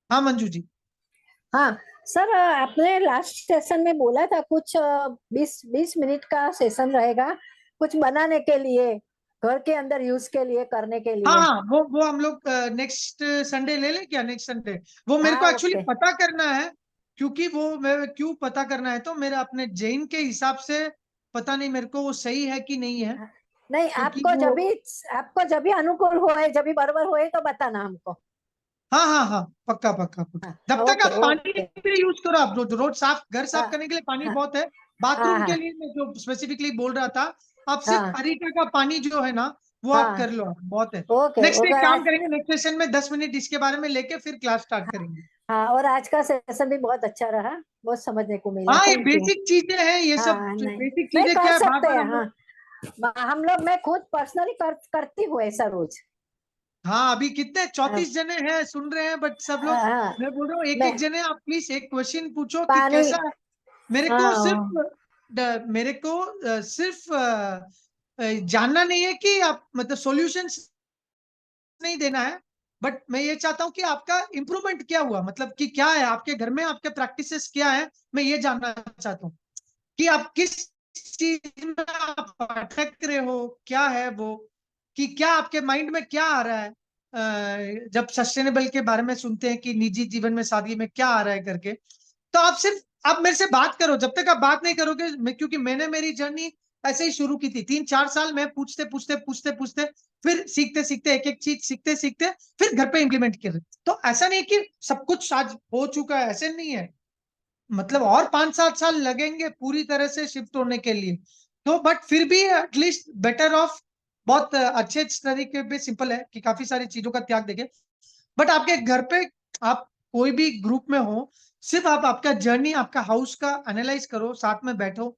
हाँ मंजू जी। हाँ सर, आपने लास्ट सेशन में बोला था कुछ 20-20 मिनट का सेशन रहेगा कुछ बनाने के लिए, घर के अंदर यूज के लिए, करने के हाँ लिए। हाँ, वो हम लोग नेक्स्ट संडे ले लें क्या? नेक्स्ट संडे वो मेरे को हाँ एक्चुअली ओके। पता करना है, क्योंकि वो मैं क्यों पता करना है तो मेरा अपने जैन के हिसाब से पता नहीं मेरे को वो सही है कि नहीं है, नहीं, क्योंकि आपको वो जब भी अनुकूल होए, जब भी बराबर होए तो बताना हमको। हाँ हाँ हाँ, पक्का पक्का पक्का। हाँ जब तक ओके आप पानी ओके। भी यूज करो, आप रोज साफ, घर साफ हाँ करने के लिए पानी हाँ बहुत है। हाँ बाथरूम के हाँ लिए मैं जो स्पेसिफिकली बोल रहा था, आप सिर्फ हाँ अरीटा का पानी जो है ना वो आप हाँ कर लो, बहुत है। ओके नेक्स्ट एक ओके। काम आज करेंगे, नेक्स्ट सेशन में 10 मिनट इसके बारे में लेके फिर क्लास स्टार्ट करेंगे। हाँ, और आज का सेशन भी बहुत अच्छा रहा, बहुत समझने को मिला, हाँ, ये थैंक यू। बेसिक चीजें हैं ये सब। हाँ नहीं, बेसिक नहीं चीजें कर क्या है, बार सकते बार हैं। हम लोग। हाँ हम लोग, मैं खुद पर्सनली करती हूँ ऐसा रोज। हाँ, अभी कितने हाँ 34 जने हैं सुन रहे हैं, बट सब लोग, हाँ, मैं बोल रहा हूँ एक मैं एक जने आप प्लीज एक क्वेश्चन पूछो कि पानी। कैसा है। मेरे को सिर्फ हाँ मेरे को सिर्फ जानना नहीं है कि आप मतलब सॉल्यूशंस नहीं देना है, बट मैं ये चाहता हूँ कि आपका इम्प्रूवमेंट क्या हुआ, मतलब कि क्या है आपके घर में, आपके प्रैक्टिसेस क्या है, मैं ये जानना चाहता हूँ कि आप किस चीज में आप अटक रहे हो, क्या है वो, कि क्या आपके माइंड में क्या आ रहा है जब सस्टेनेबल के बारे में सुनते हैं कि निजी जीवन में शादी में क्या आ रहा है करके। तो आप सिर्फ आप मेरे से बात करो। जब तक आप बात नहीं करोगे, क्योंकि मैंने मेरी जर्नी ऐसे ही शुरू की थी, 3-4 साल में पूछते पूछते पूछते पूछते, फिर सीखते सीखते, एक एक चीज सीखते सीखते फिर घर पे इंप्लीमेंट कर। तो ऐसा नहीं कि सब कुछ आज हो चुका है, ऐसे नहीं है। मतलब और 5-7 साल लगेंगे पूरी तरह से शिफ्ट होने के लिए। तो बट फिर भी एटलीस्ट बेटर ऑफ, बहुत अच्छे तरीके पे सिंपल है कि काफी सारी चीजों का त्याग देके बट आपके घर पे आप कोई भी ग्रुप में हो, सिर्फ आप आपका जर्नी, आपका हाउस का एनालाइज करो, साथ में बैठो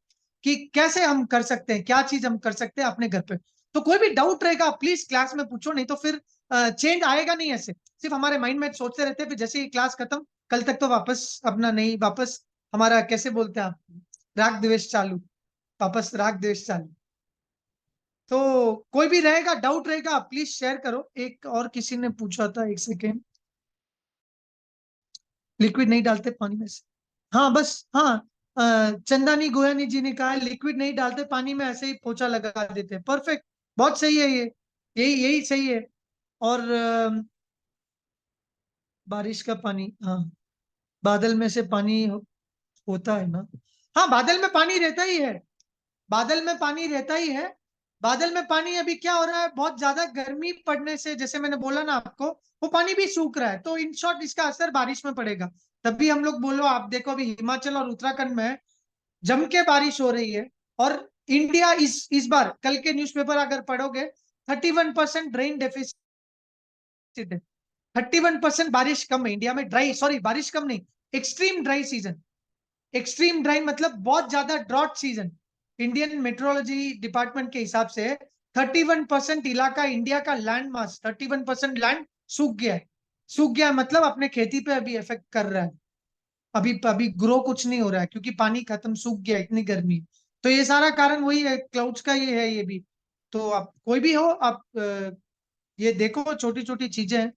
कि कैसे हम कर सकते हैं, क्या चीज हम कर सकते हैं अपने घर पे। तो कोई भी डाउट रहेगा प्लीज क्लास में पूछो, नहीं तो फिर चेंज आएगा नहीं। ऐसे सिर्फ हमारे माइंड में सोचते रहते हैं, फिर जैसे ही क्लास खत्म, कल तक तो वापस अपना नहीं, वापस हमारा कैसे बोलते हैं आप, राग द्वेष चालू, वापस राग द्वेष चालू। तो कोई भी रहेगा, डाउट रहेगा, प्लीज शेयर करो। एक और किसी ने पूछा था, एक सेकेंड, लिक्विड नहीं डालते पानी में से, हाँ बस, हाँ, चंदानी गोयानी जी ने कहा लिक्विड नहीं डालते पानी में, ऐसे ही पोछा लगा देते हैं। परफेक्ट, बहुत सही है ये, यही यही सही है। और बारिश का पानी, हाँ, बादल में से पानी होता है ना। हाँ, बादल में पानी रहता ही है, बादल में पानी रहता ही है। बादल में पानी, अभी क्या हो रहा है, बहुत ज्यादा गर्मी पड़ने से, जैसे मैंने बोला ना आपको, वो पानी भी सूख रहा है, तो इन शॉर्ट इसका असर बारिश में पड़ेगा। तभी हम लोग बोलो, आप देखो अभी हिमाचल और उत्तराखंड में जम के बारिश हो रही है। और इंडिया इस बार कल के न्यूज़पेपर अगर पढ़ोगे, 31% रेन डेफिसिट है। 31% बारिश कम है इंडिया में, ड्राई, सॉरी बारिश कम नहीं, extreme dry season. Extreme dry मतलब बहुत ज्यादा drought season. Indian meteorology department के हिसाब से 31% इलाका इंडिया का लैंड मास, 31% लैंड सूख गया है। सूख गया है मतलब अपने खेती पे अभी इफेक्ट कर रहा है। अभी अभी ग्रो कुछ नहीं हो रहा है क्योंकि पानी खत्म, सूख गया, इतनी गर्मी। तो ये सारा कारण वही है, क्लाउड्स का ये है ये भी। तो आप कोई भी हो, आप ये देखो, छोटी छोटी चीजें हैं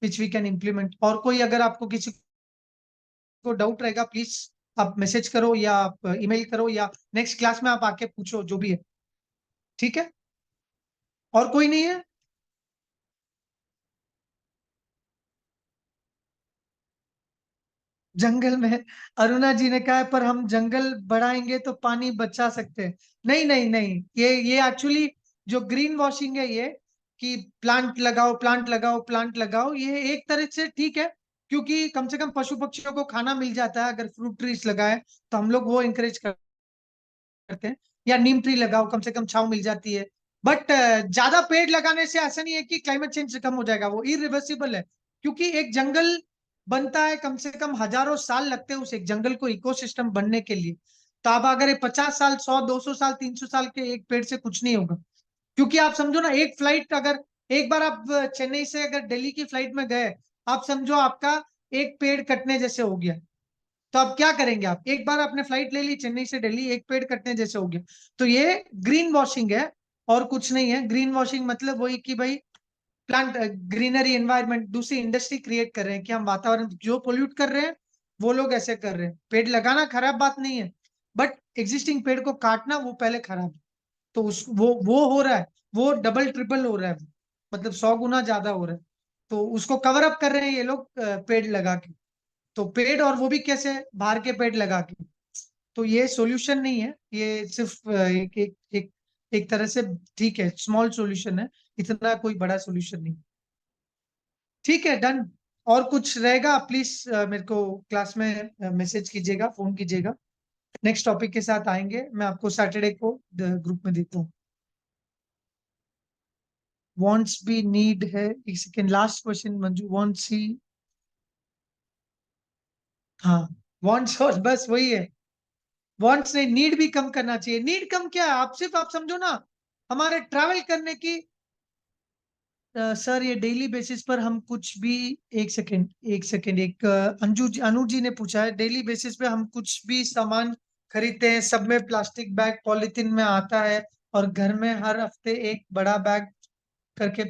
विच वी कैन इम्प्लीमेंट। और कोई अगर आपको किसी को डाउट रहेगा, प्लीज आप मैसेज करो या आप ईमेल करो, या नेक्स्ट क्लास में आप आके पूछो, जो भी है। ठीक है, और कोई नहीं है। जंगल में, अरुणा जी ने कहा है, पर हम जंगल बढ़ाएंगे तो पानी बचा सकते हैं। नहीं नहीं नहीं, ये एक्चुअली जो ग्रीन वॉशिंग है ये, कि प्लांट लगाओ, प्लांट लगाओ, प्लांट लगाओ, ये एक तरह से ठीक है, क्योंकि कम से कम पशु पक्षियों को खाना मिल जाता है अगर फ्रूट ट्रीज लगाए, तो हम लोग वो इंकरेज करते हैं। या नीम ट्री लगाओ, कम से कम छांव मिल जाती है। बट ज्यादा पेड़ लगाने से ऐसा नहीं है कि क्लाइमेट चेंज कम हो जाएगा, वो इरिवर्सिबल है। क्योंकि एक जंगल बनता है, कम से कम हजारों साल लगते हैं उस एक जंगल को इकोसिस्टम बनने के लिए। तो आप अगर 50 साल, 100, 200 साल, 300 साल के एक पेड़ से कुछ नहीं होगा। क्योंकि आप समझो ना, एक फ्लाइट अगर, एक बार आप चेन्नई से अगर दिल्ली की फ्लाइट में गए, आप समझो आपका एक पेड़ कटने जैसे हो गया। तो आप क्या करेंगे, आप एक बार आपने फ्लाइट ले ली चेन्नई से दिल्ली, एक पेड़ कटने जैसे हो गया। तो ये ग्रीन वॉशिंग है, और कुछ नहीं है। ग्रीन वॉशिंग मतलब वही कि भाई प्लांट, ग्रीनरी एनवायरनमेंट, दूसरी इंडस्ट्री क्रिएट कर रहे हैं कि हम वातावरण जो पोल्यूट कर रहे हैं, वो लोग ऐसे कर रहे हैं। पेड़ लगाना खराब बात नहीं है, बट एग्जिस्टिंग पेड़ को काटना वो पहले खराब है। तो उस वो हो रहा है, वो डबल ट्रिपल हो रहा है, मतलब 100 गुना ज्यादा हो रहा है। तो उसको कवर अप कर रहे हैं ये लोग पेड़ लगा के। तो पेड़, और वो भी कैसे, बाहर के पेड़ लगा के। तो ये सॉल्यूशन नहीं है, ये सिर्फ एक तरह से ठीक है, स्मॉल सॉल्यूशन है, इतना कोई बड़ा सॉल्यूशन नहीं। ठीक है, डन। और कुछ रहेगा प्लीज मेरे को क्लास में मैसेज कीजिएगा, फोन कीजिएगा। नेक्स्ट टॉपिक के साथ आएंगे, मैं आपको सैटरडे को ग्रुप में देता हूँ। वांट्स भी नीड है, एक second, last question Manju, wants he, हाँ, वांट्स, और बस वही है। वांट्स नहीं, नीड भी कम करना चाहिए। नीड कम क्या है, आप सिर्फ आप समझो ना, हमारे ट्रैवल करने की, सर ये डेली बेसिस पर हम कुछ भी, एक सेकेंड एक सेकेंड, एक अनु जी ने पूछा है, डेली बेसिस पे हम कुछ भी सामान खरीदते हैं, सब में प्लास्टिक बैग पॉलिथीन में आता है, और घर में हर हफ्ते एक बड़ा बैग करके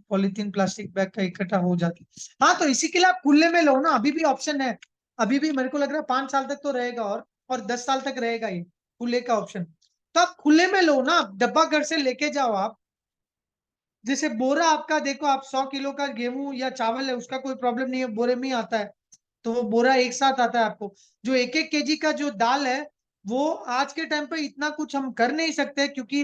पॉलिथीन प्लास्टिक बैग का इकट्ठा हो जाता है। हाँ, तो इसी के लिए आप खुले में लो ना, अभी भी ऑप्शन है। अभी भी मेरे को लग रहा है 5 साल तक तो रहेगा, और 10 साल तक रहेगा ये खुले का ऑप्शन। तो आप खुले में लो ना, डब्बा घर से लेके जाओ आप। जैसे बोरा आपका देखो, आप 100 किलो का गेहूं या चावल है, उसका कोई प्रॉब्लम नहीं है, बोरे में ही आता है। तो वो बोरा एक साथ आता है आपको। जो 1-1 केजी का जो दाल है, वो आज के टाइम पे इतना कुछ हम कर नहीं सकते, क्योंकि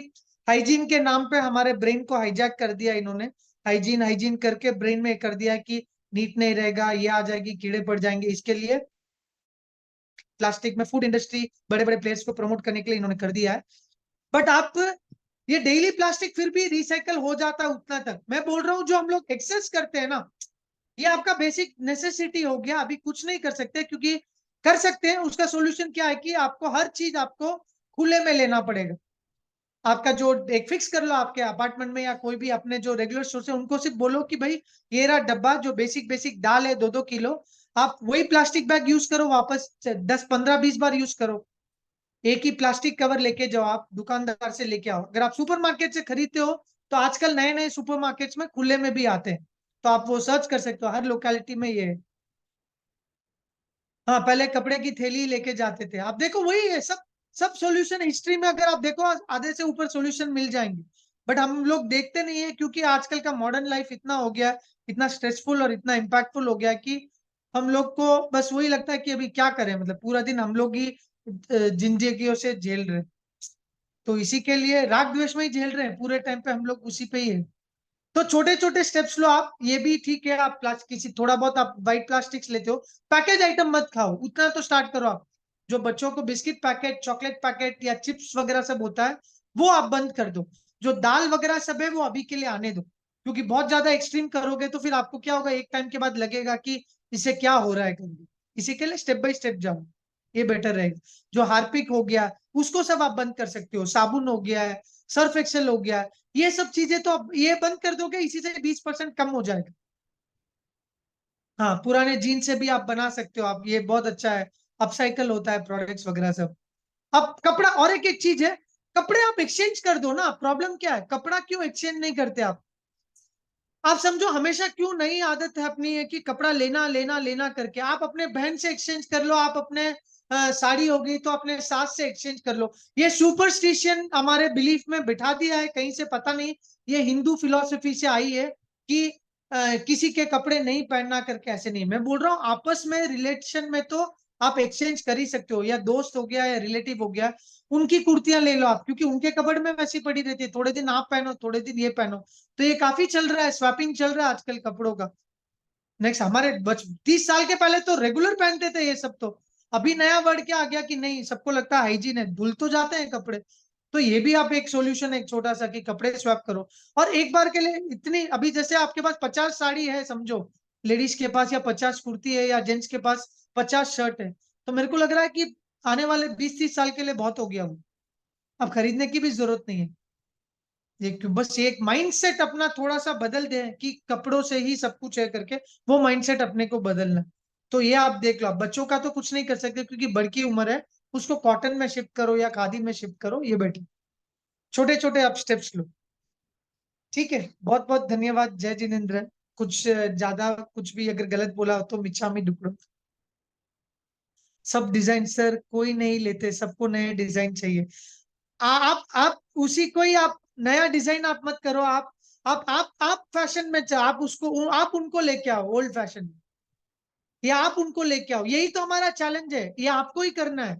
हाइजीन के नाम पे हमारे ब्रेन को हाईजैक कर दिया इन्होंने। हाइजीन हाइजीन करके ब्रेन में कर दिया कि नीट नहीं रहेगा, ये आ जाएगी, कीड़े पड़ जाएंगे, इसके लिए प्लास्टिक में फूड इंडस्ट्री, बड़े बड़े प्लेयर्स को प्रमोट करने के लिए इन्होंने कर दिया है। बट आप, ये डेली प्लास्टिक फिर भी रिसाइकल हो जाता है उतना तक। मैं बोल रहा हूँ जो हम लोग एक्सेस करते हैं ना, ये आपका बेसिक नेसेसिटी हो गया, अभी कुछ नहीं कर सकते, क्योंकि कर सकते हैं उसका सोल्यूशन क्या है कि आपको हर चीज आपको खुले में लेना पड़ेगा। आपका जो एक फिक्स कर लो आपके अपार्टमेंट में या कोई भी अपने जो रेगुलर सोर्स है, उनको सिर्फ बोलो कि भाई ये रहा डब्बा, जो बेसिक बेसिक दाल है 2-2 किलो, आप वही प्लास्टिक बैग यूज करो, वापस 10-15-20 बार यूज करो। एक ही प्लास्टिक कवर लेके जाओ, आप दुकानदार से लेके आओ। अगर आप सुपरमार्केट से खरीदते हो तो आजकल नए नए सुपरमार्केट्स में खुले में भी आते हैं, तो आप वो सर्च कर सकते हो, हर लोकेलिटी में ये है। हाँ, पहले कपड़े की थैली लेके जाते थे, आप देखो वही है सब। सब सॉल्यूशन हिस्ट्री में अगर आप देखो आधे से ऊपर सॉल्यूशन मिल जाएंगे, बट हम लोग देखते नहीं है, क्योंकि आजकल का मॉडर्न लाइफ इतना हो गया है, इतना स्ट्रेसफुल और इतना इम्पैक्टफुल हो गया है कि हम लोग को बस वही लगता है कि अभी क्या करें, मतलब पूरा दिन हम लोग ही जिंदगियों से झेल रहे हैं। तो इसी के लिए राग द्वेष में ही झेल रहे हैं, पूरे टाइम पे हम लोग उसी पे ही है। तो छोटे छोटे स्टेप्स लो आप, ये भी ठीक है। आप प्लास्टिक किसी थोड़ा बहुत आप व्हाइट प्लास्टिक्स लेते हो, पैकेज आइटम मत खाओ, उतना तो स्टार्ट करो आप। जो बच्चों को बिस्किट पैकेट, चॉकलेट पैकेट या चिप्स वगैरह सब होता है, वो आप बंद कर दो। जो दाल वगैरह सब है वो अभी के लिए आने दो, क्योंकि बहुत ज्यादा एक्सट्रीम करोगे तो फिर आपको क्या होगा, एक टाइम के बाद लगेगा कि इससे क्या हो रहा है करके। इसी के लिए स्टेप बाय स्टेप जाओ, ये बेटर रहेगा। जो हार्पिक हो गया उसको सब आप बंद कर सकते हो, साबुन हो गया है, सर्फ एक्सेल हो गया है, ये सब चीजें तो अब ये बंद कर दोगे, इसी से 20% कम हो जाएगा। हाँ, पुराने जीन से भी आप बना सकते हो आप, ये बहुत अच्छा है, अपसाइकल होता है प्रोडक्ट्स वगैरह सब। अब कपड़ा, और एक एक चीज है, कपड़े आप एक्सचेंज कर दो ना, प्रॉब्लम क्या है, कपड़ा क्यों एक्सचेंज नहीं करते आप समझो हमेशा क्यों नई आदत है अपनी है कि कपड़ा लेना लेना लेना करके। आप अपने बहन से एक्सचेंज कर लो, आप अपने साड़ी हो गई तो अपने सास से एक्सचेंज कर लो। ये सुपरस्टिशन हमारे बिलीफ में बिठा दिया है कहीं से, पता नहीं, ये हिंदू फिलोसफी से आई है कि किसी के कपड़े नहीं पहनना करके। ऐसे नहीं, मैं बोल रहा हूँ आपस में रिलेशन में तो आप एक्सचेंज कर ही सकते हो, या दोस्त हो गया या रिलेटिव हो गया, उनकी कुर्तियां ले लो आप, क्योंकि उनके कपड़ में वैसी पड़ी रहती है, थोड़े दिन आप पहनो थोड़े दिन ये पहनो। तो ये काफी चल रहा है, स्वैपिंग चल रहा है आजकल कपड़ों का। नेक्स्ट हमारे 30 साल के पहले तो रेगुलर पहनते थे ये सब, तो अभी नया वर्ड क्या आ गया कि नहीं, सबको लगता है हाइजीन है, धुल तो जाते हैं कपड़े। तो ये भी आप एक सॉल्यूशन है, एक छोटा सा, कि कपड़े स्वैप करो। और एक बार के लिए इतनी, अभी जैसे आपके पास 50 साड़ी है समझो, लेडीज के पास, या 50 कुर्ती है, या जेंट्स के पास 50 शर्ट है, तो मेरे को लग रहा है कि आने वाले 20-30 साल के लिए बहुत हो गया वो, अब खरीदने की भी जरूरत नहीं है। बस एक माइंडसेट अपना थोड़ा सा बदल दे कि कपड़ों से ही सब कुछ है करके, वो माइंडसेट अपने को बदलना। तो ये आप देख लो, बच्चों का तो कुछ नहीं कर सकते क्योंकि बड़की उम्र है, उसको कॉटन में शिफ्ट करो या खादी में शिफ्ट करो, ये बेटर। छोटे छोटे आप स्टेप्स लो। ठीक है, बहुत बहुत धन्यवाद। जय जिनेन्द्र। कुछ ज्यादा कुछ भी अगर गलत बोला हो तो मिच्छामी दुक्कड़म। सब डिजाइन सर कोई नहीं लेते, सबको नए डिजाइन चाहिए। आप उसी को ही आप नया डिजाइन आप मत करो, आप फैशन में आप उसको, आप उनको लेके आओ ओल्ड फैशन में, या आप उनको लेके आओ। यही तो हमारा चैलेंज है, ये आपको ही करना है।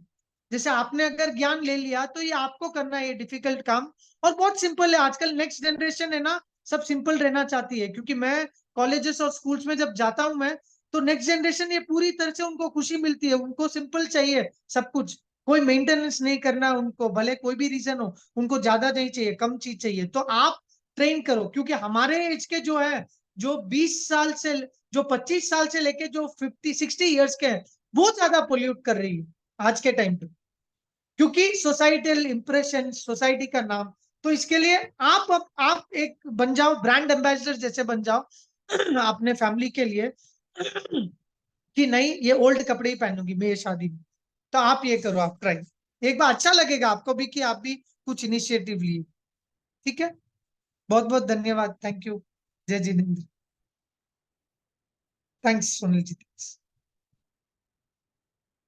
जैसे आपने अगर ज्ञान ले लिया तो ये आपको करना है, ये डिफिकल्ट काम। और बहुत सिंपल है, आजकल नेक्स्ट जनरेशन है ना, सब सिंपल रहना चाहती है, क्योंकि मैं कॉलेजेस और स्कूल्स में जब जाता हूं मैं, तो नेक्स्ट जनरेशन ये पूरी तरह से उनको खुशी मिलती है, उनको सिंपल चाहिए सब कुछ। कोई मेंटेनेंस नहीं करना उनको, भले कोई भी रीजन हो, उनको ज्यादा नहीं चाहिए, कम चीज चाहिए। तो आप ट्रेन करो, क्योंकि हमारे एज के जो है, जो 20 साल से, जो 25 साल से लेके जो 50-60 ईयर्स के हैं, वो ज्यादा पोल्यूट कर रही है आज के टाइम पे, क्योंकि सोसाइटल इंप्रेशन, सोसाइटी का नाम। तो इसके लिए आप एक बन जाओ, ब्रांड एम्बेसडर जैसे बन जाओ अपने फैमिली के लिए, कि नहीं ये ओल्ड कपड़े ही पहनूंगी मैं ये शादी में। तो आप ये करो, आप ट्राई, एक बार अच्छा लगेगा आपको भी कि आप भी कुछ इनिशिएटिव लिए। ठीक है, बहुत बहुत धन्यवाद, थैंक यू। जय जिनेन्द्र। थैंक्स सुनील जी।